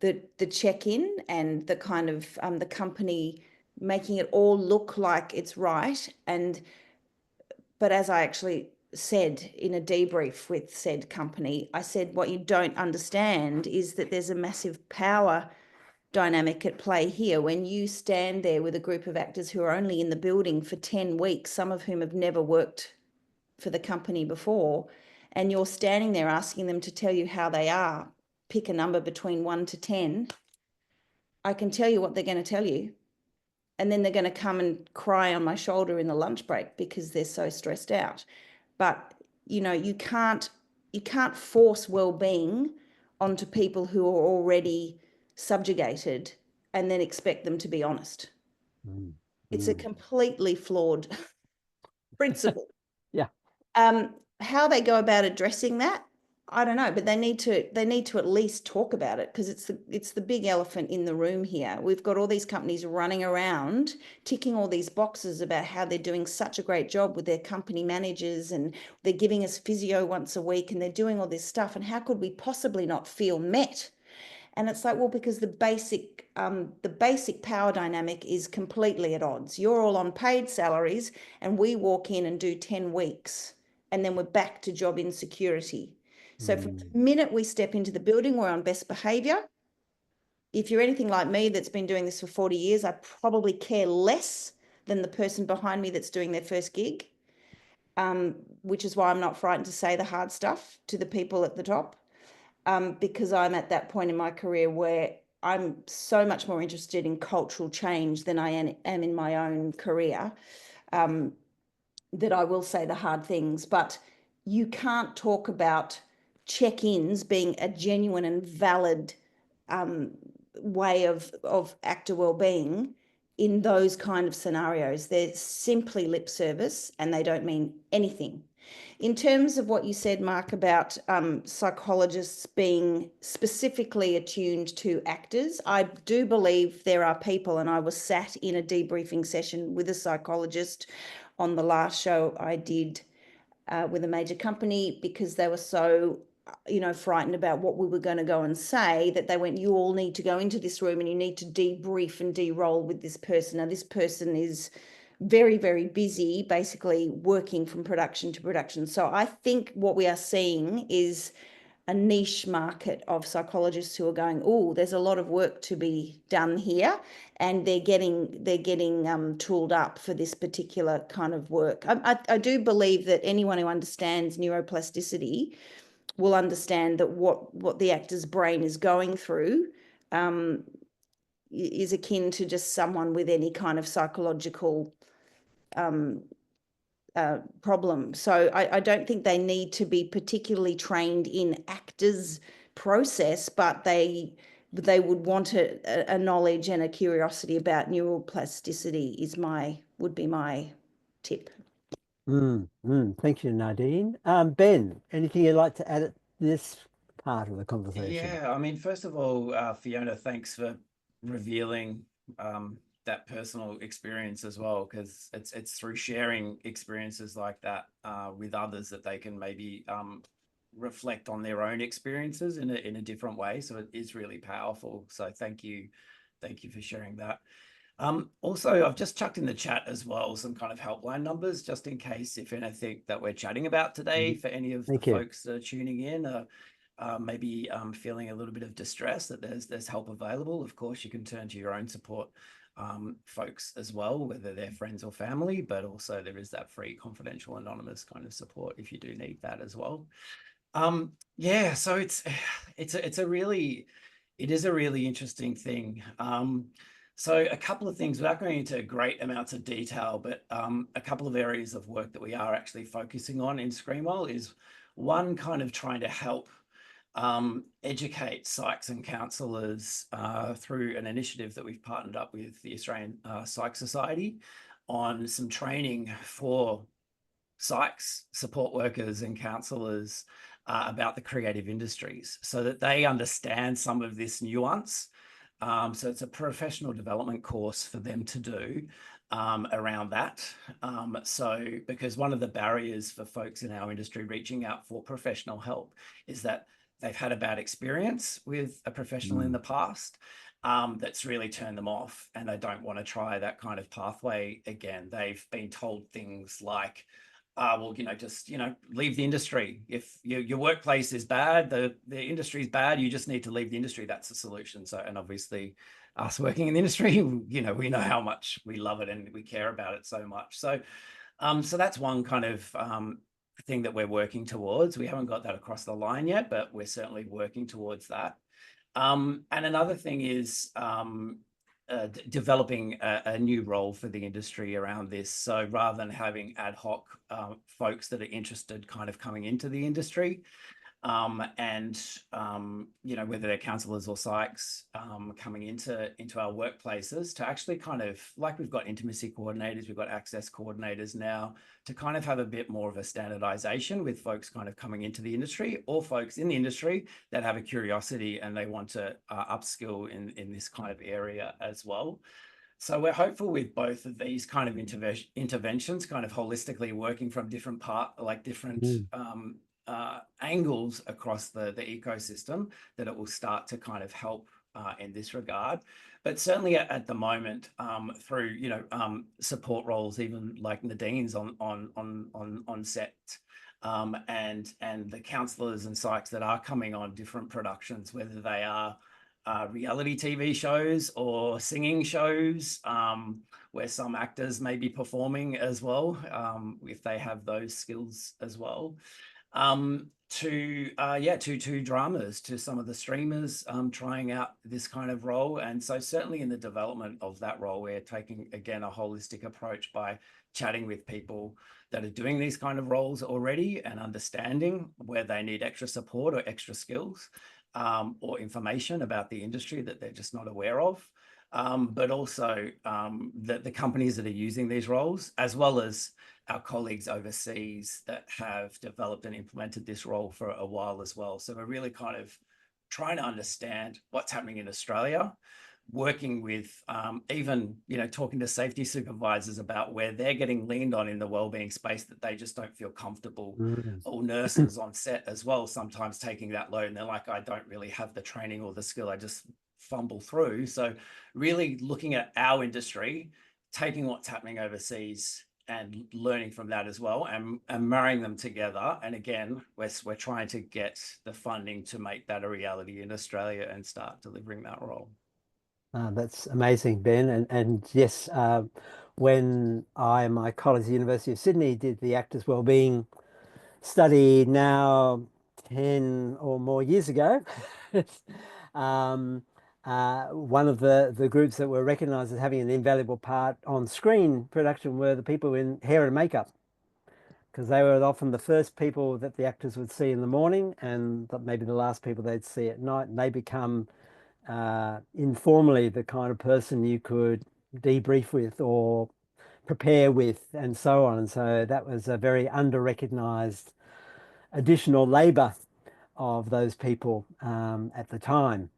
the check-in and the kind of the company making it all look like it's right. But as I actually said in a debrief with said company, I said, what you don't understand is that there's a massive power dynamic at play here. When you stand there with a group of actors who are only in the building for 10 weeks, some of whom have never worked for the company before, and you're standing there asking them to tell you how they are, pick a number between 1 to 10, I can tell you what they're going to tell you. And then they're going to come and cry on my shoulder in the lunch break because they're so stressed out. But, you know, you can't force well-being onto people who are already subjugated and then expect them to be honest. It's a completely flawed principle. Yeah. How they go about addressing that, I don't know, but they need to at least talk about it, because it's the big elephant in the room here. We've got all these companies running around ticking all these boxes about how they're doing such a great job with their company managers, and they're giving us physio once a week, and they're doing all this stuff, and how could we possibly not feel met? And it's like, well, because the basic power dynamic is completely at odds. You're all on paid salaries, and we walk in and do 10 weeks, and then we're back to job insecurity. So from the minute we step into the building, we're on best behavior. If you're anything like me that's been doing this for 40 years, I probably care less than the person behind me that's doing their first gig, which is why I'm not frightened to say the hard stuff to the people at the top, because I'm at that point in my career where I'm so much more interested in cultural change than I am in my own career, that I will say the hard things. But you can't talk about check-ins being a genuine and valid way of actor well-being in those kind of scenarios. They're simply lip service and they don't mean anything. In terms of what you said, Mark, about psychologists being specifically attuned to actors, I do believe there are people, and I was sat in a debriefing session with a psychologist on the last show I did with a major company, because they were so, frightened about what we were going to go and say, that they went, you all need to go into this room and you need to debrief and de-roll with this person. Now, this person is very, very busy, basically working from production to production. So I think what we are seeing is a niche market of psychologists who are going, oh, there's a lot of work to be done here, and they're getting tooled up for this particular kind of work. I do believe that anyone who understands neuroplasticity will understand that what the actor's brain is going through is akin to just someone with any kind of psychological problem. So I don't think they need to be particularly trained in actors' process, but they would want a knowledge and a curiosity about neuroplasticity would be my tip. Thank you, Nadine. Ben, anything you'd like to add at this part of the conversation? Yeah, I mean, first of all, Fiona, thanks for revealing that personal experience as well, because it's through sharing experiences like that with others that they can maybe reflect on their own experiences in a different way. So it is really powerful. So thank you for sharing that. Also, I've just chucked in the chat as well some kind of helpline numbers, just in case if anything that we're chatting about today for any of the folks that are tuning in maybe feeling a little bit of distress, that there's help available. Of course, you can turn to your own support folks as well, whether they're friends or family, but also there is that free, confidential, anonymous kind of support if you do need that as well. Yeah, so it is a really interesting thing. So a couple of things, without going into great amounts of detail, but a couple of areas of work that we are actually focusing on in Screenwell is one, kind of trying to help educate psychs and counsellors through an initiative that we've partnered up with the Australian Psych Society on some training for psychs, support workers and counsellors about the creative industries so that they understand some of this nuance. So it's a professional development course for them to do around that. So because one of the barriers for folks in our industry reaching out for professional help is that they've had a bad experience with a professional in the past that's really turned them off, and they don't want to try that kind of pathway again. They've been told things like, well, just, leave the industry. If your workplace is bad, the industry is bad, you just need to leave the industry. That's the solution. So, and obviously us working in the industry, we know how much we love it and we care about it so much. So, so that's one kind of thing that we're working towards. We haven't got that across the line yet, but we're certainly working towards that. And another thing is developing a new role for the industry around this. So rather than having ad hoc folks that are interested kind of coming into the industry, and whether they're counsellors or psychs coming into our workplaces, to actually kind of, like we've got intimacy coordinators, we've got access coordinators now, to kind of have a bit more of a standardization with folks kind of coming into the industry, or folks in the industry that have a curiosity and they want to upskill in this kind of area as well. So we're hopeful with both of these kind of interventions, kind of holistically working from different angles across the ecosystem, that it will start to kind of help in this regard. But certainly at the moment, through support roles, even like Nadine's on set, and the counsellors and psychs that are coming on different productions, whether they are reality TV shows or singing shows, where some actors may be performing as well, if they have those skills as well. To dramas, to some of the streamers trying out this kind of role. And so certainly in the development of that role, we're taking, again, a holistic approach by chatting with people that are doing these kind of roles already and understanding where they need extra support or extra skills, or information about the industry that they're just not aware of. But also the companies that are using these roles, as well as our colleagues overseas that have developed and implemented this role for a while as well. So we're really kind of trying to understand what's happening in Australia, working with even, talking to safety supervisors about where they're getting leaned on in the wellbeing space, that they just don't feel comfortable, or nurses on set as well, sometimes taking that load, and they're like, I don't really have the training or the skill, I just fumble through. So really looking at our industry, taking what's happening overseas and learning from that as well, and marrying them together. And again, we're trying to get the funding to make that a reality in Australia and start delivering that role. That's amazing, Ben. And yes, when I and my colleagues at the University of Sydney did the Actors Wellbeing study now 10 or more years ago, one of the groups that were recognized as having an invaluable part on screen production were the people in hair and makeup, because they were often the first people that the actors would see in the morning and maybe the last people they'd see at night. And they become informally the kind of person you could debrief with or prepare with and so on. And so that was a very under-recognized additional labor of those people at the time.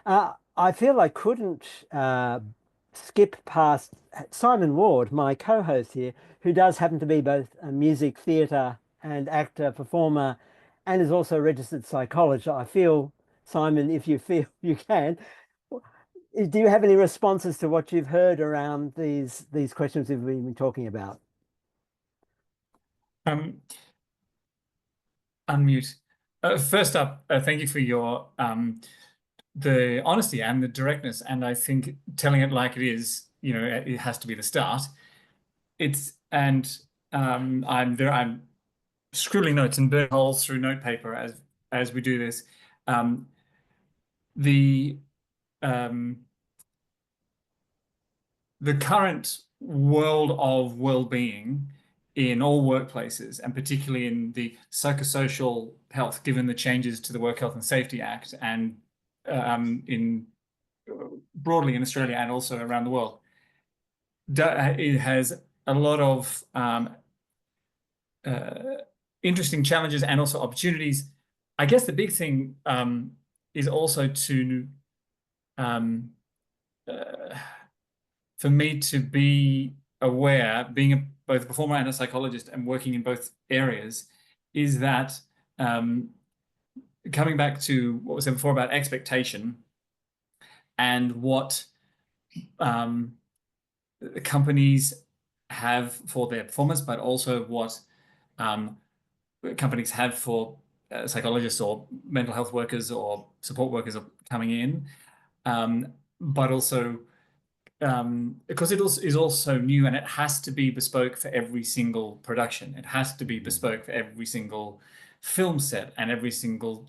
I feel I couldn't skip past Simon Ward, my co-host here, who does happen to be both a music, theatre and actor, performer, and is also a registered psychologist. I feel, Simon, if you feel you can, do you have any responses to what you've heard around these questions we've been talking about? Unmute. First up, thank you for your the honesty and the directness, and I think telling it like it is, you know, it has to be the start. I'm scribbling notes and burning holes through notepaper as we do this. The current world of well-being in all workplaces, and particularly in the psychosocial health, given the changes to the Work Health and Safety Act, and broadly in Australia and also around the world, it has a lot of interesting challenges and also opportunities. I guess the big thing is also to for me to be aware, being both a performer and a psychologist and working in both areas, is that coming back to what was said before about expectation and what companies have for their performance, but also what companies have for psychologists or mental health workers or support workers are coming in, but also because it is also new and it has to be bespoke for every single production. It has to be bespoke for every single film set and every single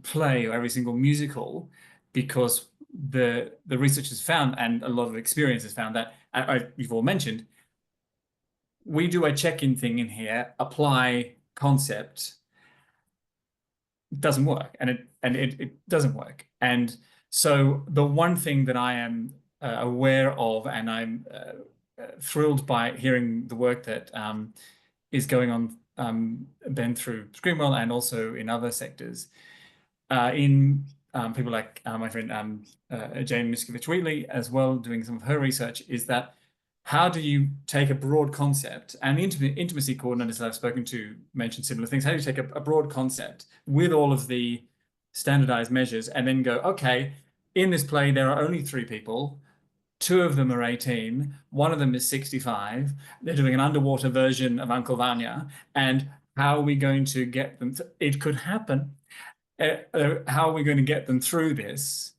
play or every single musical, because the research has found, and a lot of experience has found, that you've all mentioned, we do a check-in thing in here, apply concept, doesn't work, and it doesn't work. And so the one thing that I am aware of, and I'm thrilled by hearing the work that is going on, Ben, through Screenwell and also in other sectors, in people like my friend Jane Miskovich-Wheatley as well, doing some of her research, is that how do you take a broad concept, and intimacy coordinators that I've spoken to mention similar things, how do you take a broad concept with all of the standardized measures and then go, okay, in this play there are only 3 people, 2 of them are 18, 1 of them is 65, they're doing an underwater version of Uncle Vanya, and how are we going to get them, it could happen, how are we going to get them through this,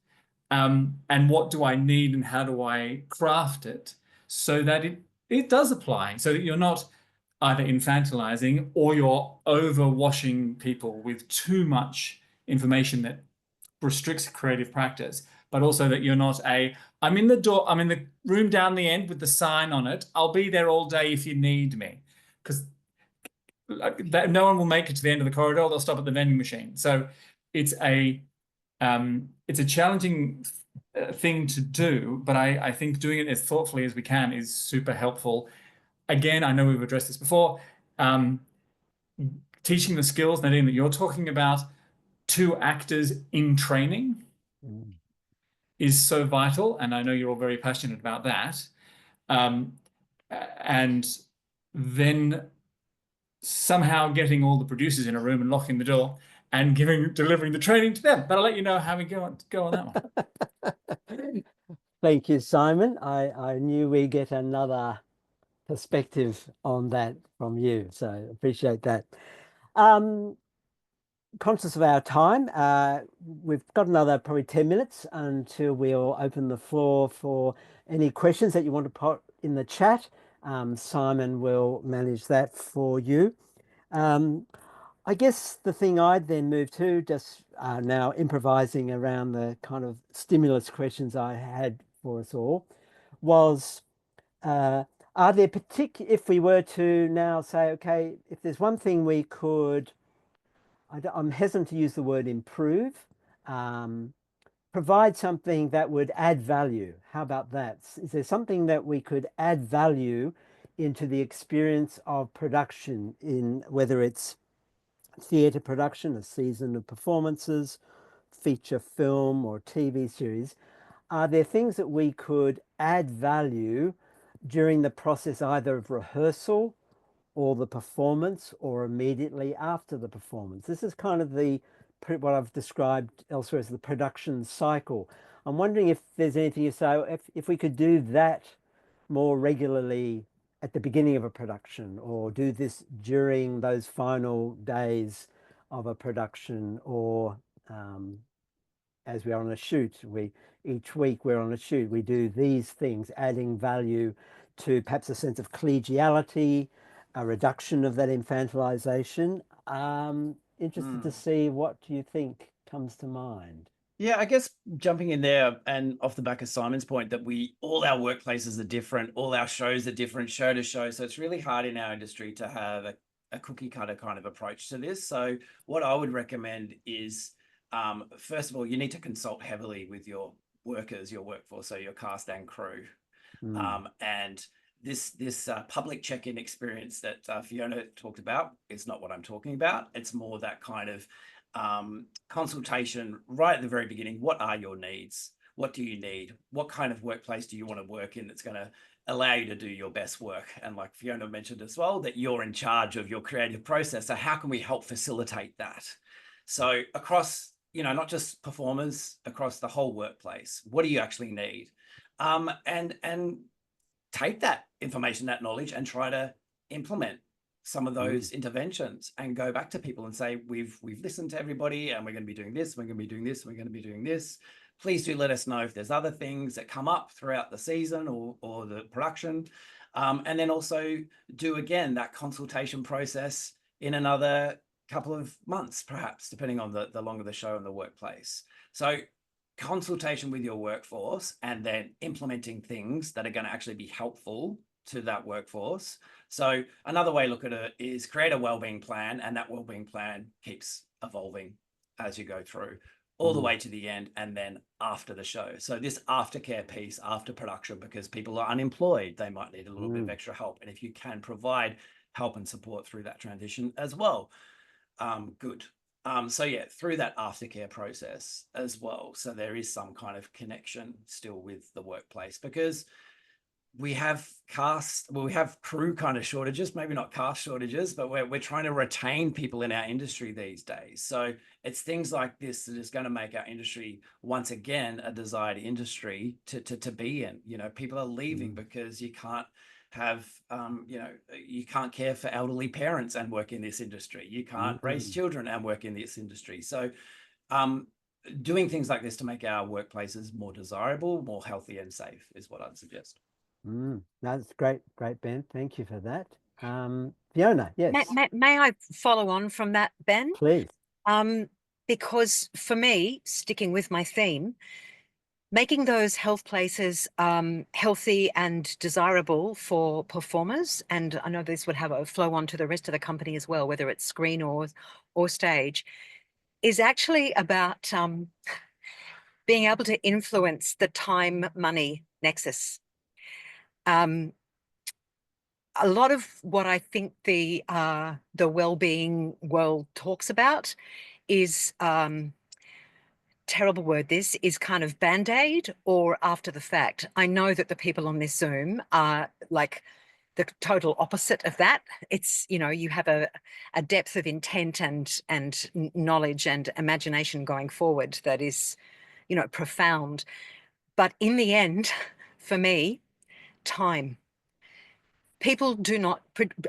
and what do I need and how do I craft it so that it does apply, so that you're not either infantilizing or you're overwashing people with too much information that restricts creative practice, but also that you're not I'm in the room down the end with the sign on it, I'll be there all day if you need me, because no one will make it to the end of the corridor, they'll stop at the vending machine. So it's a challenging thing to do, but I think doing it as thoughtfully as we can is super helpful. Again, I know we've addressed this before, teaching the skills, Nadine, that you're talking about to actors in training is so vital, and I know you're all very passionate about that. And then somehow getting all the producers in a room and locking the door and delivering the training to them. But I'll let you know how we go on that one. Thank you, Simon. I knew we'd get another perspective on that from you, so appreciate that. Conscious of our time, we've got another probably 10 minutes until we'll open the floor for any questions that you want to put in the chat. Simon will manage that for you. I guess the thing I'd then move to, just now improvising around the kind of stimulus questions I had for us all, was are there if we were to now say, okay, if there's one thing we could, I'm hesitant to use the word improve, provide something that would add value. How about that? Is there something that we could add value into the experience of production, in whether it's theatre production, a season of performances, feature film or TV series? Are there things that we could add value during the process, either of rehearsal or the performance or immediately after the performance? This is kind of what I've described elsewhere as the production cycle. I'm wondering if there's anything you say, if we could do that more regularly at the beginning of a production, or do this during those final days of a production, or as we are on a shoot, each week we're on a shoot, we do these things, adding value to perhaps a sense of collegiality, a reduction of that infantilization. Interested to see what you think comes to mind. Yeah, I guess jumping in there and off the back of Simon's point that all our workplaces are different, all our shows are different, show to show. So it's really hard in our industry to have a cookie cutter kind of approach to this. So what I would recommend is, first of all, you need to consult heavily with your workers, your workforce, so your cast and crew. And this public check-in experience that Fiona talked about is not what I'm talking about. It's more that kind of consultation right at the very beginning. What are your needs? What do you need? What kind of workplace do you want to work in that's going to allow you to do your best work? And like Fiona mentioned as well, that you're in charge of your creative process. So how can we help facilitate that? So across, not just performers, across the whole workplace, what do you actually need? And take that information, that knowledge, and try to implement some of those interventions and go back to people and say, we've listened to everybody, and we're going to be doing this, we're going to be doing this, we're going to be doing this. Please do let us know if there's other things that come up throughout the season or the production. And then also do, again, that consultation process in another couple of months, perhaps, depending on the longer the show and the workplace. So consultation with your workforce, and then implementing things that are going to actually be helpful to that workforce. So another way to look at it is create a wellbeing plan, and that wellbeing plan keeps evolving as you go through all the way to the end, and then after the show. So this aftercare piece after production, because people are unemployed, they might need a little bit of extra help. And if you can provide help and support through that transition as well, good. So yeah, through that aftercare process as well. So there is some kind of connection still with the workplace, because we have crew kind of shortages, maybe not cast shortages, but we're trying to retain people in our industry these days. So it's things like this that is going to make our industry once again a desired industry to be in. People are leaving because you can't have you can't care for elderly parents and work in this industry. You can't raise children and work in this industry. So doing things like this to make our workplaces more desirable, more healthy and safe is what I'd suggest. That's great, Ben. Thank you for that. Fiona, yes. May I follow on from that, Ben? Please. Because for me, sticking with my theme, making those health places healthy and desirable for performers, and I know this would have a flow on to the rest of the company as well, whether it's screen or stage, is actually about being able to influence the time-money nexus. A lot of what I think the well-being world talks about is, terrible word, this is kind of band-aid or after the fact. I know that the people on this Zoom are like the total opposite of that. It's, you have a depth of intent and knowledge and imagination going forward that is, profound. But in the end, for me, time.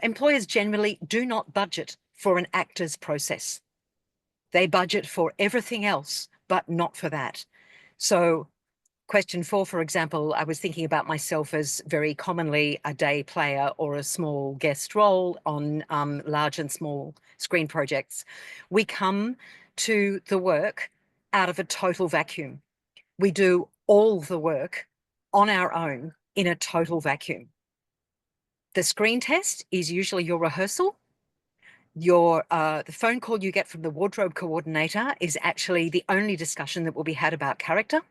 Employers generally do not budget for an actor's process. They budget for everything else, but not for that. So question 4, for example, I was thinking about myself as very commonly a day player or a small guest role on large and small screen projects. We come to the work out of a total vacuum. We do all the work on our own in a total vacuum. The screen test is usually your rehearsal. The phone call you get from the wardrobe coordinator is actually the only discussion that will be had about character.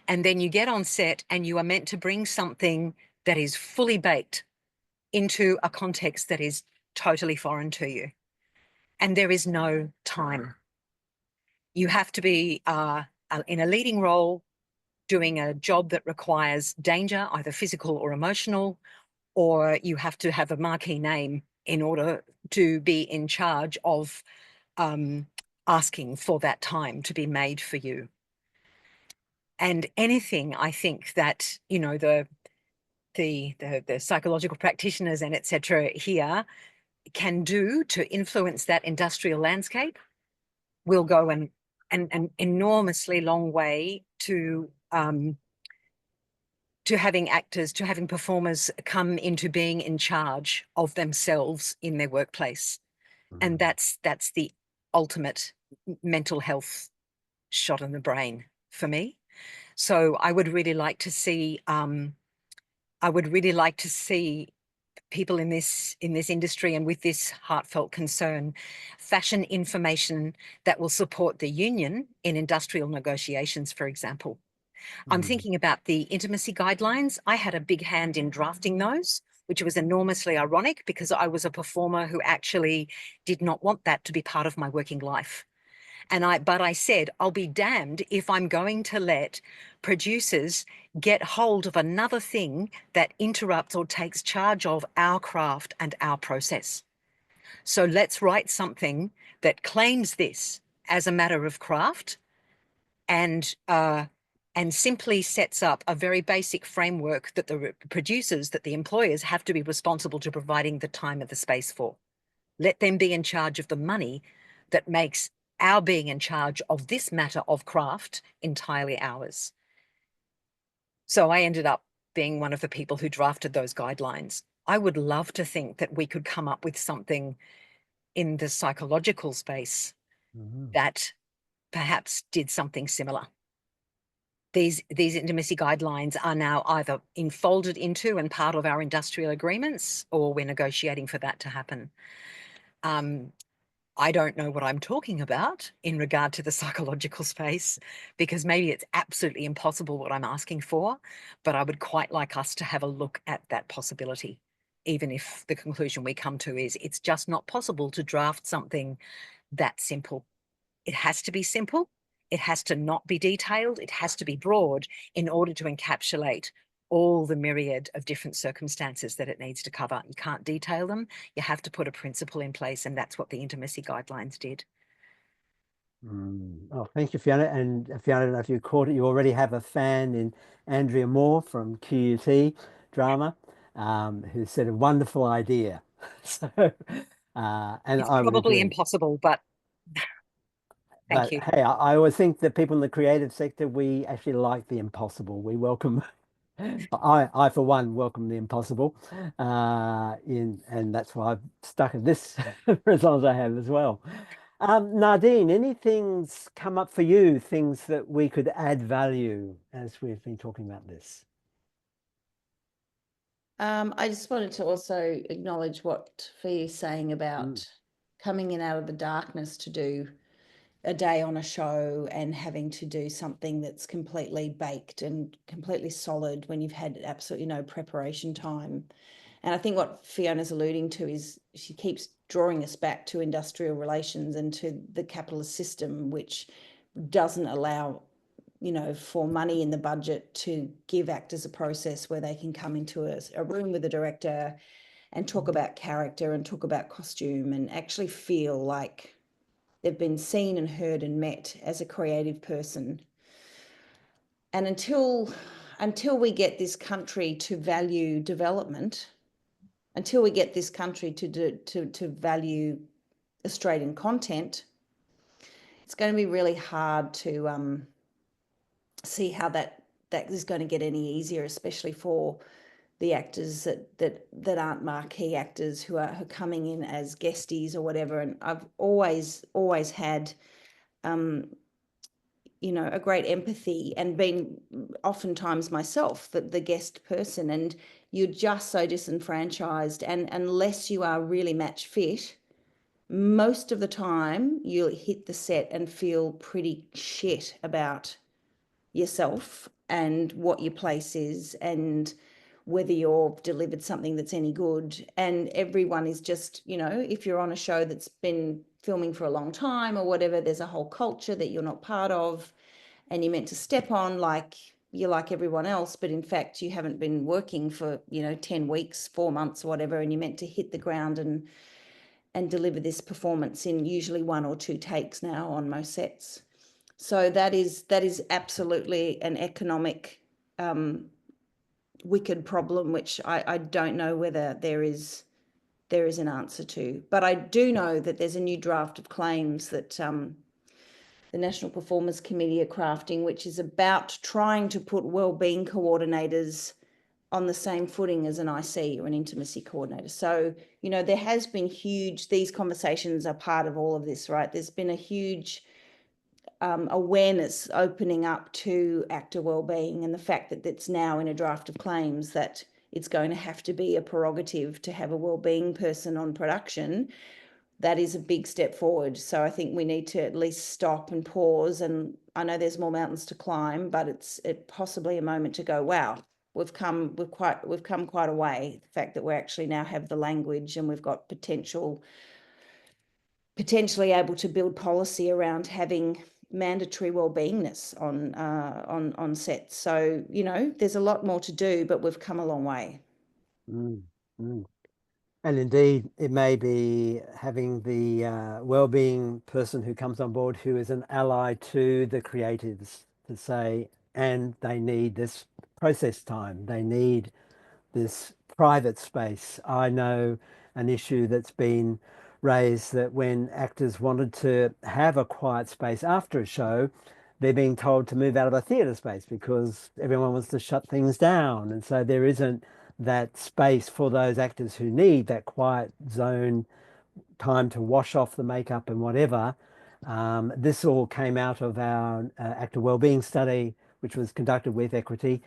And then you get on set and you are meant to bring something that is fully baked into a context that is totally foreign to you. And there is no time. You have to be in a leading role, doing a job that requires danger, either physical or emotional, or you have to have a marquee name in order to be in charge of asking for that time to be made for you. And anything, I think that, you know, the psychological practitioners and etc. here can do to influence that industrial landscape will go an enormously long way to having actors, to having performers come into being in charge of themselves in their workplace. And that's the ultimate mental health shot in the brain for me. So I would really like to see people in this industry and with this heartfelt concern fashion information that will support the union in industrial negotiations, for example. I'm thinking about the intimacy guidelines. I had a big hand in drafting those, which was enormously ironic because I was a performer who actually did not want that to be part of my working life. But I said, I'll be damned if I'm going to let producers get hold of another thing that interrupts or takes charge of our craft and our process. So let's write something that claims this as a matter of craft and simply sets up a very basic framework that the producers, that the employers have to be responsible to providing the time and the space for. Let them be in charge of the money that makes our being in charge of this matter of craft entirely ours. So I ended up being one of the people who drafted those guidelines. I would love to think that we could come up with something in the psychological space that perhaps did something similar. These intimacy guidelines are now either enfolded into and part of our industrial agreements, or we're negotiating for that to happen. I don't know what I'm talking about in regard to the psychological space, because maybe it's absolutely impossible what I'm asking for, but I would quite like us to have a look at that possibility, even if the conclusion we come to is it's just not possible to draft something that simple. It has to be simple. It has to not be detailed. It has to be broad in order to encapsulate all the myriad of different circumstances that it needs to cover. You can't detail them. You have to put a principle in place, and that's what the intimacy guidelines did. Oh, thank you, Fiona. And Fiona, I don't know if you caught it, you already have a fan in Andrea Moore from QUT Drama, who said a wonderful idea. So, and It's I would probably agree. impossible, but thank But you. hey, I always think that people in the creative sector, we actually like the impossible. We welcome, I for one welcome the impossible, and that's why I've stuck at this for as long as I have as well. Nadine, anything's come up for you, things that we could add value as we've been talking about this? I just wanted to also acknowledge what Fia's saying about coming in out of the darkness to do a day on a show and having to do something that's completely baked and completely solid when you've had absolutely no preparation time. And I think what Fiona's alluding to is she keeps drawing us back to industrial relations and to the capitalist system, which doesn't allow, you know, for money in the budget to give actors a process where they can come into a room with a director and talk about character and talk about costume and actually feel like they've been seen and heard and met as a creative person. And until we get this country to value development, until we get this country to value Australian content, it's going to be really hard to see how that is going to get any easier, especially for the actors that aren't marquee actors who are coming in as guesties or whatever. And I've always had you know, a great empathy and been oftentimes myself the guest person, and you're just so disenfranchised, and unless you are really match fit, most of the time you'll hit the set and feel pretty shit about yourself and what your place is and whether you're delivered something that's any good. And everyone is just, you know, if you're on a show that's been filming for a long time or whatever, there's a whole culture that you're not part of, and you're meant to step on like you're like everyone else, but in fact you haven't been working for, you know, 10 weeks, 4 months or whatever, and you're meant to hit the ground and deliver this performance in usually 1 or 2 takes now on most sets. So that is absolutely an economic wicked problem, which I don't know whether there is an answer to. But I do know that there's a new draft of claims that the National Performers Committee are crafting, which is about trying to put wellbeing coordinators on the same footing as an IC or an intimacy coordinator. So, you know, there has been these conversations are part of all of this, right? There's been a huge awareness opening up to actor wellbeing, and the fact that it's now in a draft of claims that it's going to have to be a prerogative to have a wellbeing person on production. That is a big step forward. So I think we need to at least stop and pause. And I know there's more mountains to climb, but it's possibly a moment to go, wow, we've come quite a way. The fact that we actually now have the language and we've got potentially able to build policy around having mandatory wellbeingness on sets. So, you know, there's a lot more to do, but we've come a long way. And indeed, it may be having the wellbeing person who comes on board who is an ally to the creatives to say, and they need this process time. They need this private space. I know an issue that's been raised that when actors wanted to have a quiet space after a show, they're being told to move out of a theatre space because everyone wants to shut things down. And so there isn't that space for those actors who need that quiet zone, time to wash off the makeup and whatever. This all came out of our actor wellbeing study, which was conducted with Equity.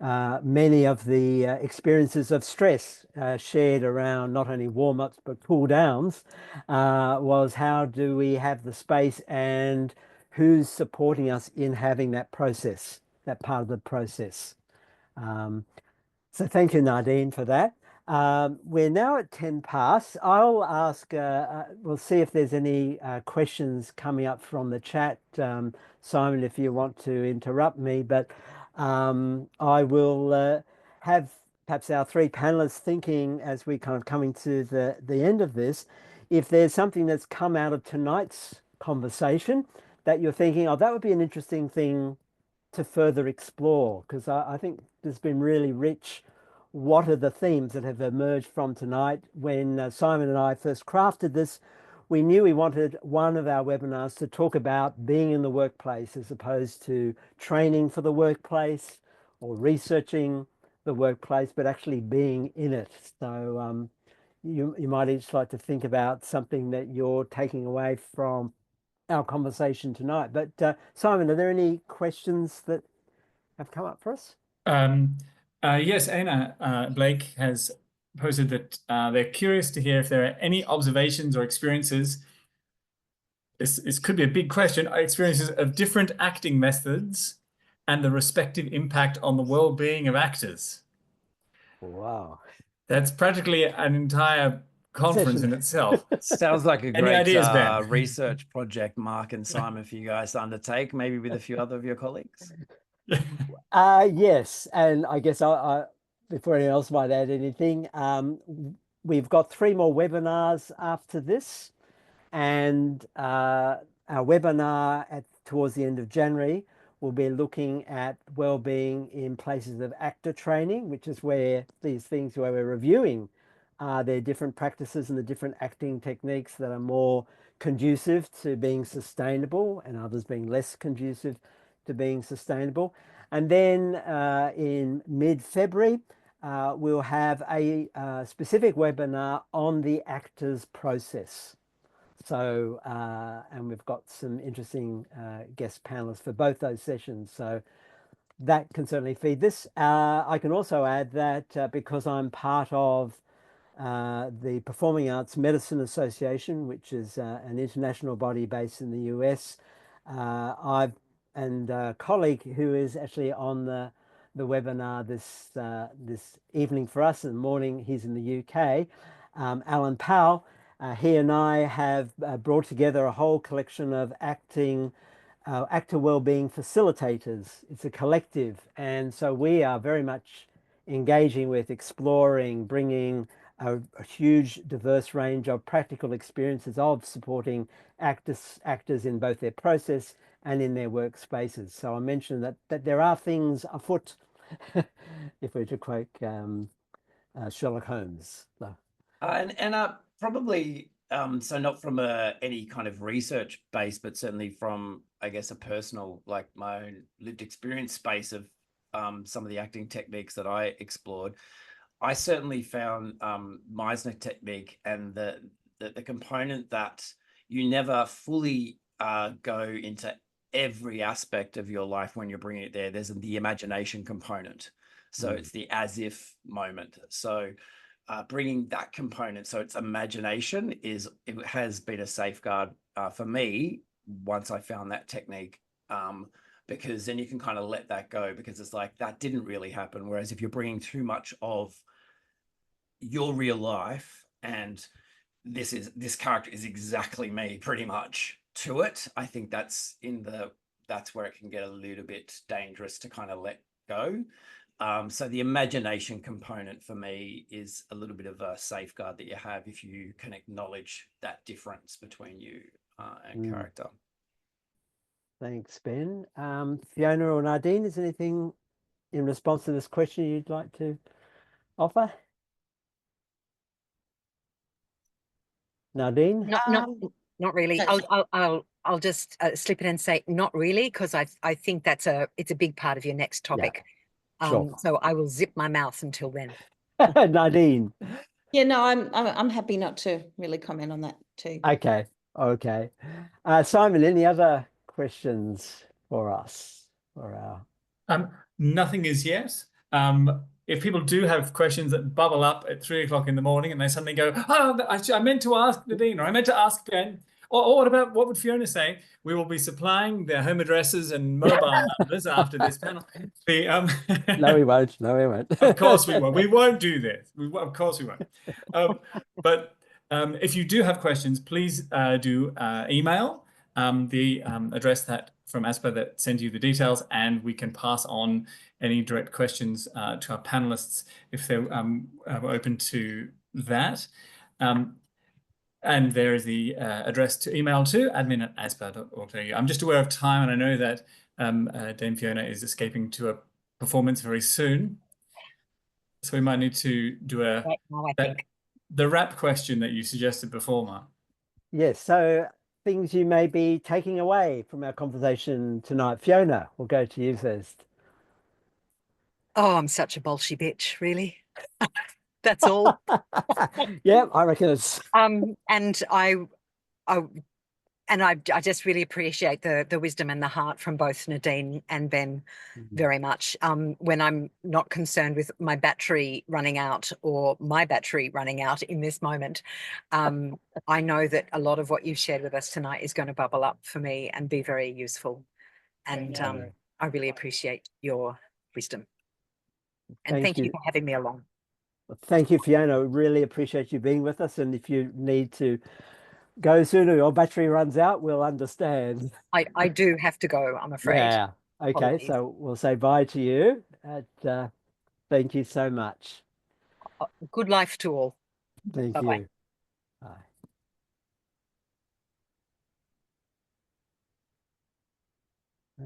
Many of the experiences of stress shared around not only warm-ups but cool downs was how do we have the space and who's supporting us in having that process, that part of the process. So thank you, Nadine, for that. We're now at 10 past. I'll ask, we'll see if there's any questions coming up from the chat. Simon, if you want to interrupt me, but I will have perhaps our 3 panelists thinking as we kind of coming to the end of this, if there's something that's come out of tonight's conversation that you're thinking, oh, that would be an interesting thing to further explore, because I think there's been really rich. What are the themes that have emerged from tonight? When Simon and I first crafted this, we knew we wanted one of our webinars to talk about being in the workplace as opposed to training for the workplace or researching the workplace, but actually being in it. So you might each like to think about something that you're taking away from our conversation tonight. But Simon, are there any questions that have come up for us? Yes, Anna Blake has posted that they're curious to hear if there are any observations or experiences. This could be a big question. Experiences of different acting methods and the respective impact on the well-being of actors. Wow. That's practically an entire conference in itself. Sounds like a Any great ideas, Ben? research project, Mark and Simon, for you guys to undertake, maybe with a few other of your colleagues. Yes, and I guess before anyone else might add anything, we've got 3 more webinars after this, and our webinar towards the end of January will be looking at well-being in places of actor training, which is where these things where we're reviewing their different practices and the different acting techniques that are more conducive to being sustainable and others being less conducive to being sustainable. And then in mid-February, we'll have a specific webinar on the actors process. So, and we've got some interesting guest panelists for both those sessions. So that can certainly feed this. I can also add that because I'm part of the Performing Arts Medicine Association, which is an international body based in the US, and a colleague who is actually on the webinar this evening for us, and morning he's in the UK, Alan Powell. He and I have brought together a whole collection of actor wellbeing facilitators. It's a collective, and so we are very much engaging with, exploring, bringing a huge diverse range of practical experiences of supporting actors in both their process and in their workspaces. So I mentioned that there are things afoot, if we're to quote Sherlock Holmes. So. And probably so not from any kind of research base, but certainly from, I guess, a personal, like my own lived experience space of some of the acting techniques that I explored. I certainly found Meisner technique and the component that you never fully go into every aspect of your life when you're bringing it there. There's the imagination component. So it's the as if moment. So bringing that component, so it's imagination, it has been a safeguard for me once I found that technique, because then you can kind of let that go, because it's like that didn't really happen. Whereas if you're bringing too much of your real life and this character is exactly me pretty much to it, I think that's where it can get a little bit dangerous to kind of let go. So the imagination component for me is a little bit of a safeguard that you have if you can acknowledge that difference between you and character. Thanks, Ben. Fiona or Nadine, is there anything in response to this question you'd like to offer? Nadine? Not really. I'll just slip in and say not really, because I think it's a big part of your next topic. Yeah, sure. So I will zip my mouth until then. Nadine. Yeah, no, I'm happy not to really comment on that too. Okay. Simon, any other questions for us? Nothing as yet. If people do have questions that bubble up at 3 o'clock in the morning and they suddenly go, oh, I meant to ask Nadine, or I meant to ask Ben, or what would Fiona say? We will be supplying their home addresses and mobile numbers after this panel. No, we won't. No, we won't. Of course we won't. We won't do this. Of course we won't. But if you do have questions, please do email the address that from ASPA that sends you the details, and we can pass on any direct questions to our panelists if they're open to that. And there is the address to email to admin@aspa.org.au. I'm just aware of time, and I know that Dame Fiona is escaping to a performance very soon. So we might need to do the wrap question that you suggested before, Mark. Yes, so things you may be taking away from our conversation tonight. Fiona, we'll go to you first. Oh, I'm such a bolshy bitch, really. That's all. Yeah, I reckon it's. And I just really appreciate the wisdom and the heart from both Nadine and Ben very much. When I'm not concerned with my battery running out or my battery running out in this moment, I know that a lot of what you've shared with us tonight is going to bubble up for me and be very useful. And I really appreciate your wisdom. And thank you for having me along. Well, thank you, Fiona. Really appreciate you being with us. And if you need to go soon or your battery runs out, we'll understand. I do have to go, I'm afraid. Yeah. Okay, apologies. So we'll say bye to you. Thank you so much. Good life to all. Thank Bye-bye. you. Bye.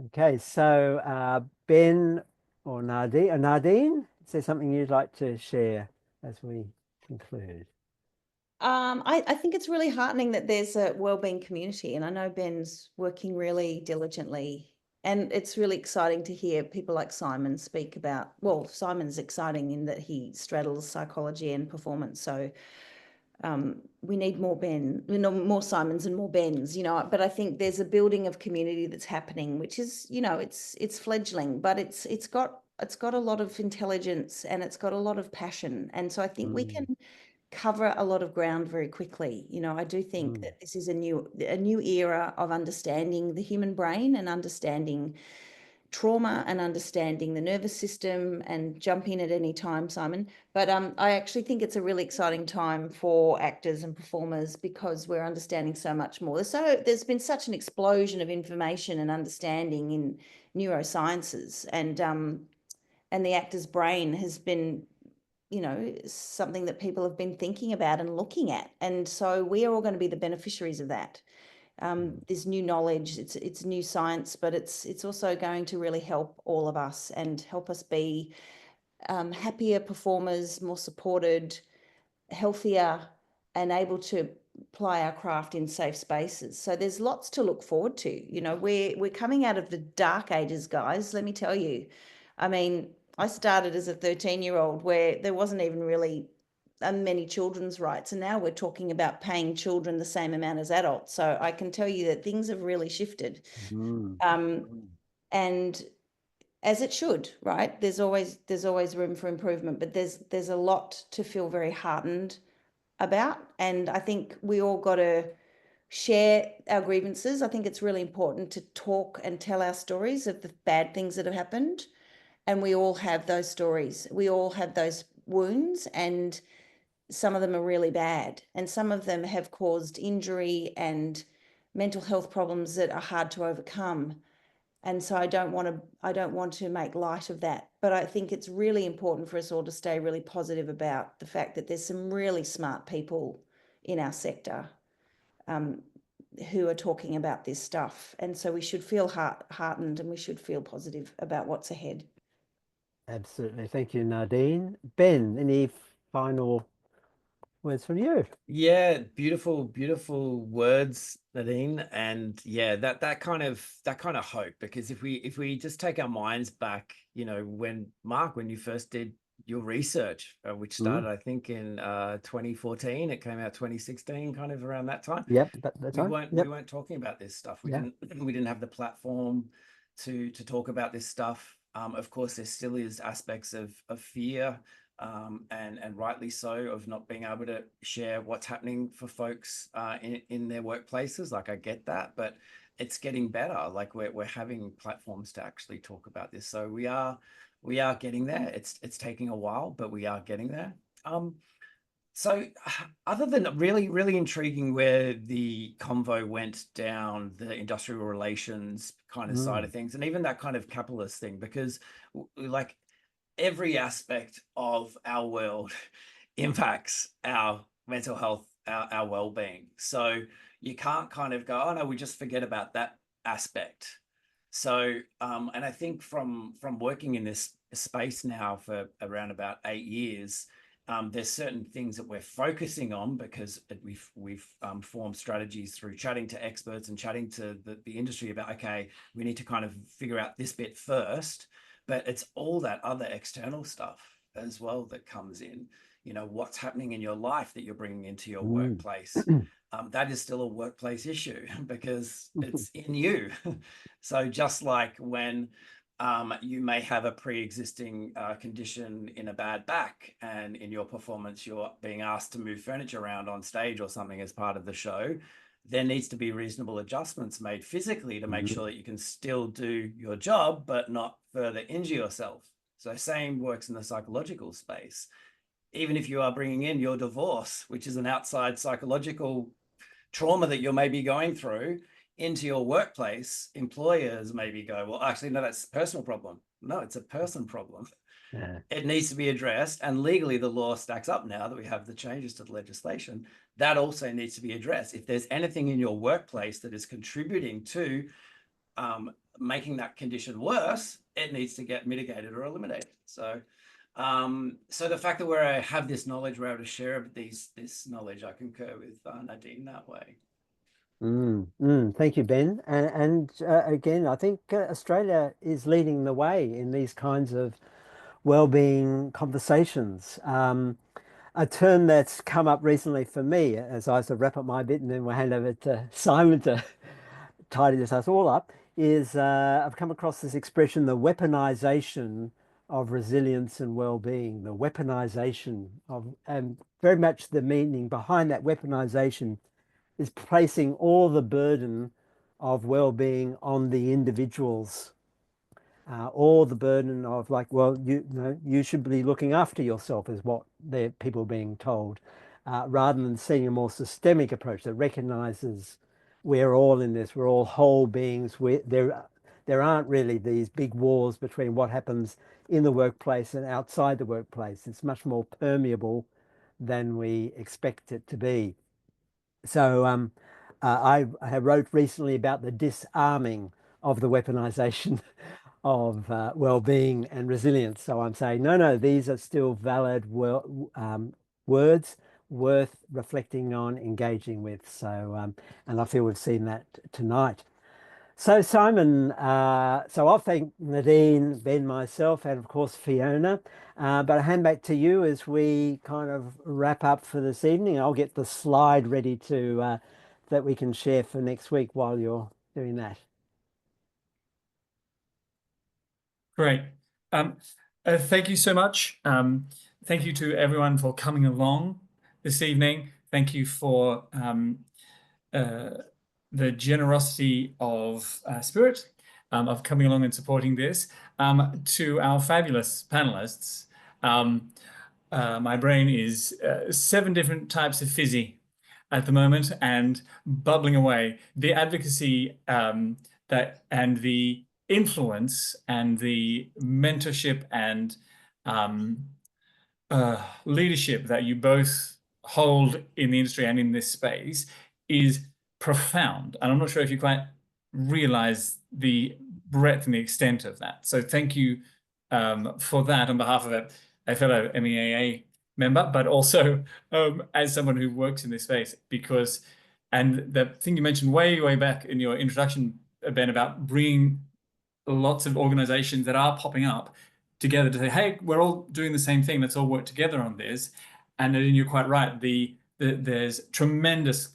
Okay, so Ben or Nadine, is there something you'd like to share as we conclude? I think it's really heartening that there's a wellbeing community, and I know Ben's working really diligently And it's really exciting to hear people like Simon speak about, well, Simon's exciting in that he straddles psychology and performance. So we need more more Simons and more Bens, but I think there's a building of community that's happening, which is, it's fledgling, but it's got a lot of intelligence and it's got a lot of passion. And so I think we can cover a lot of ground very quickly. I do think that this is a new era of understanding the human brain and understanding trauma and understanding the nervous system, and jump in at any time, Simon. But I actually think it's a really exciting time for actors and performers because we're understanding so much more. There's been such an explosion of information and understanding in neurosciences, and the actor's brain has been, something that people have been thinking about and looking at. And so we are all going to be the beneficiaries of that. This new knowledge, it's new science, but it's also going to really help all of us and help us be happier performers, more supported, healthier, and able to apply our craft in safe spaces. So there's lots to look forward to. We're coming out of the dark ages, guys, let me tell you. I mean, I started as a 13-year-old where there wasn't even really many children's rights, and now we're talking about paying children the same amount as adults. So I can tell you that things have really shifted, and as it should, right? There's always room for improvement, but there's a lot to feel very heartened about, and I think we all got to share our grievances. I think it's really important to talk and tell our stories of the bad things that have happened, and we all have those stories. We all have those wounds, and some of them are really bad, and some of them have caused injury and mental health problems that are hard to overcome. And so I don't want to make light of that, but I think it's really important for us all to stay really positive about the fact that there's some really smart people in our sector who are talking about this stuff, and so we should feel heartened, and we should feel positive about what's ahead. Absolutely. Thank you, Nadine. Ben, any final words from you? Yeah, beautiful words, Nadine. And yeah, that kind of hope, because if we just take our minds back, when you first did your research, which started I think in 2014, it came out 2016, kind of around that time. Yep, that's right. We weren't talking about this stuff. We didn't have the platform to talk about this stuff. Of course, there still is aspects of fear, and rightly so, of not being able to share what's happening for folks in their workplaces. Like, I get that, but it's getting better. Like, we're having platforms to actually talk about this. So we are getting there. It's taking a while, but we are getting there. So other than really intriguing where the convo went down the industrial relations kind of side of things, and even that kind of capitalist thing, because like every aspect of our world impacts our mental health, our well-being. So you can't kind of go, oh no, we just forget about that aspect. So and I think from working in this space now for around about 8 years, there's certain things that we're focusing on, because we've formed strategies through chatting to experts and chatting to the industry about, okay, we need to kind of figure out this bit first. But it's all that other external stuff as well that comes in. What's happening in your life that you're bringing into your workplace. That is still a workplace issue because it's in you. So just like when you may have a pre-existing condition in a bad back, and in your performance, you're being asked to move furniture around on stage or something as part of the show, there needs to be reasonable adjustments made physically to make sure that you can still do your job, but not further injure yourself. So same works in the psychological space. Even if you are bringing in your divorce, which is an outside psychological trauma that you're maybe going through, into your workplace, employers maybe go, well, actually, no, that's a personal problem. No, it's a person problem. Yeah. It needs to be addressed. And legally, the law stacks up now that we have the changes to the legislation. That also needs to be addressed. If there's anything in your workplace that is contributing to making that condition worse, it needs to get mitigated or eliminated. So the fact that we have this knowledge, we're able to share this knowledge, I concur with Nadine that way. Thank you, Ben. And again, I think Australia is leading the way in these kinds of well-being conversations. A term that's come up recently for me as I sort of wrap up my bit and then we'll hand over to Simon to tidy this us all up is I've come across this expression, the weaponization of resilience and well-being, the weaponization of, and very much the meaning behind that weaponization is placing all the burden of well-being on the individuals, all the burden of like, well, you know, you should be looking after yourself is what the people being told, rather than seeing a more systemic approach that recognizes we're all in this, we're all whole beings. There aren't really these big wars between what happens in the workplace and outside the workplace. It's much more permeable than we expect it to be. So I wrote recently about the disarming of the weaponization of well-being and resilience. So I'm saying, no, these are still valid words worth reflecting on, engaging with. So, and I feel we've seen that tonight. So Simon, so I'll thank Nadine, Ben, myself, and of course Fiona. But I hand back to you as we kind of wrap up for this evening. I'll get the slide ready to that we can share for next week while you're doing that. Great. Thank you so much. Thank you to everyone for coming along this evening. Thank you for the generosity of spirit of coming along and supporting this. To our fabulous panelists, my brain is 7 different types of fizzy at the moment and bubbling away. The advocacy that and the influence and the mentorship and leadership that you both hold in the industry and in this space is profound. And I'm not sure if you quite realize the breadth and the extent of that. So thank you for that on behalf of a fellow MEAA member, but also as someone who works in this space, because, and the thing you mentioned way back in your introduction, Ben, about bringing lots of organizations that are popping up together to say, hey, we're all doing the same thing, let's all work together on this. And then you're quite right, there's tremendous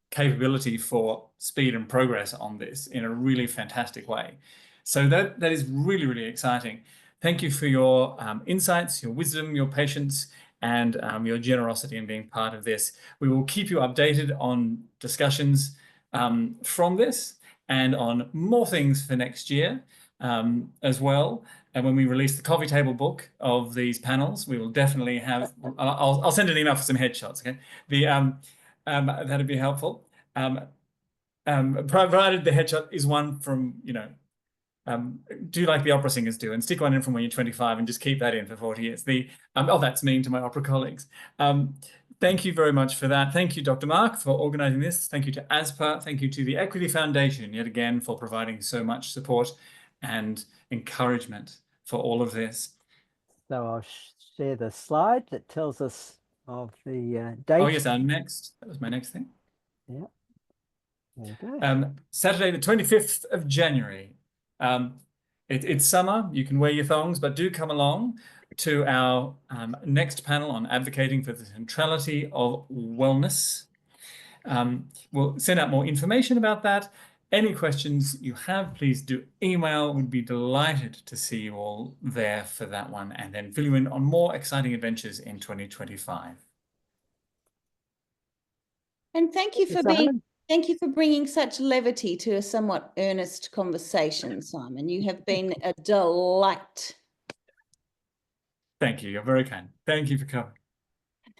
capability for speed and progress on this in a really fantastic way. So that is really exciting. Thank you for your insights, your wisdom, your patience, and your generosity in being part of this. We will keep you updated on discussions from this and on more things for next year as well. And when we release the coffee table book of these panels, we will definitely have, I'll send an email for some headshots, okay? That'd be helpful. Provided the headshot is one from, you know, do like the opera singers do and stick one in from when you're 25 and just keep that in for 40 years. Oh, that's mean to my opera colleagues. Thank you very much for that. Thank you, Dr. Mark, for organizing this. Thank you to ASPA. Thank you to the Equity Foundation, yet again, for providing so much support and encouragement for all of this. So I'll share the slide that tells us of the date. Oh yes, that was my next thing. Yeah. There you go. Saturday, the 25th of January. It's summer, you can wear your thongs, but do come along to our next panel on advocating for the centrality of wellness. We'll send out more information about that. Any questions you have, please do email. We'd be delighted to see you all there for that one, and then fill you in on more exciting adventures in 2025. And thank you for bringing such levity to a somewhat earnest conversation, Simon. You have been a delight. Thank you. You're very kind. Thank you for coming.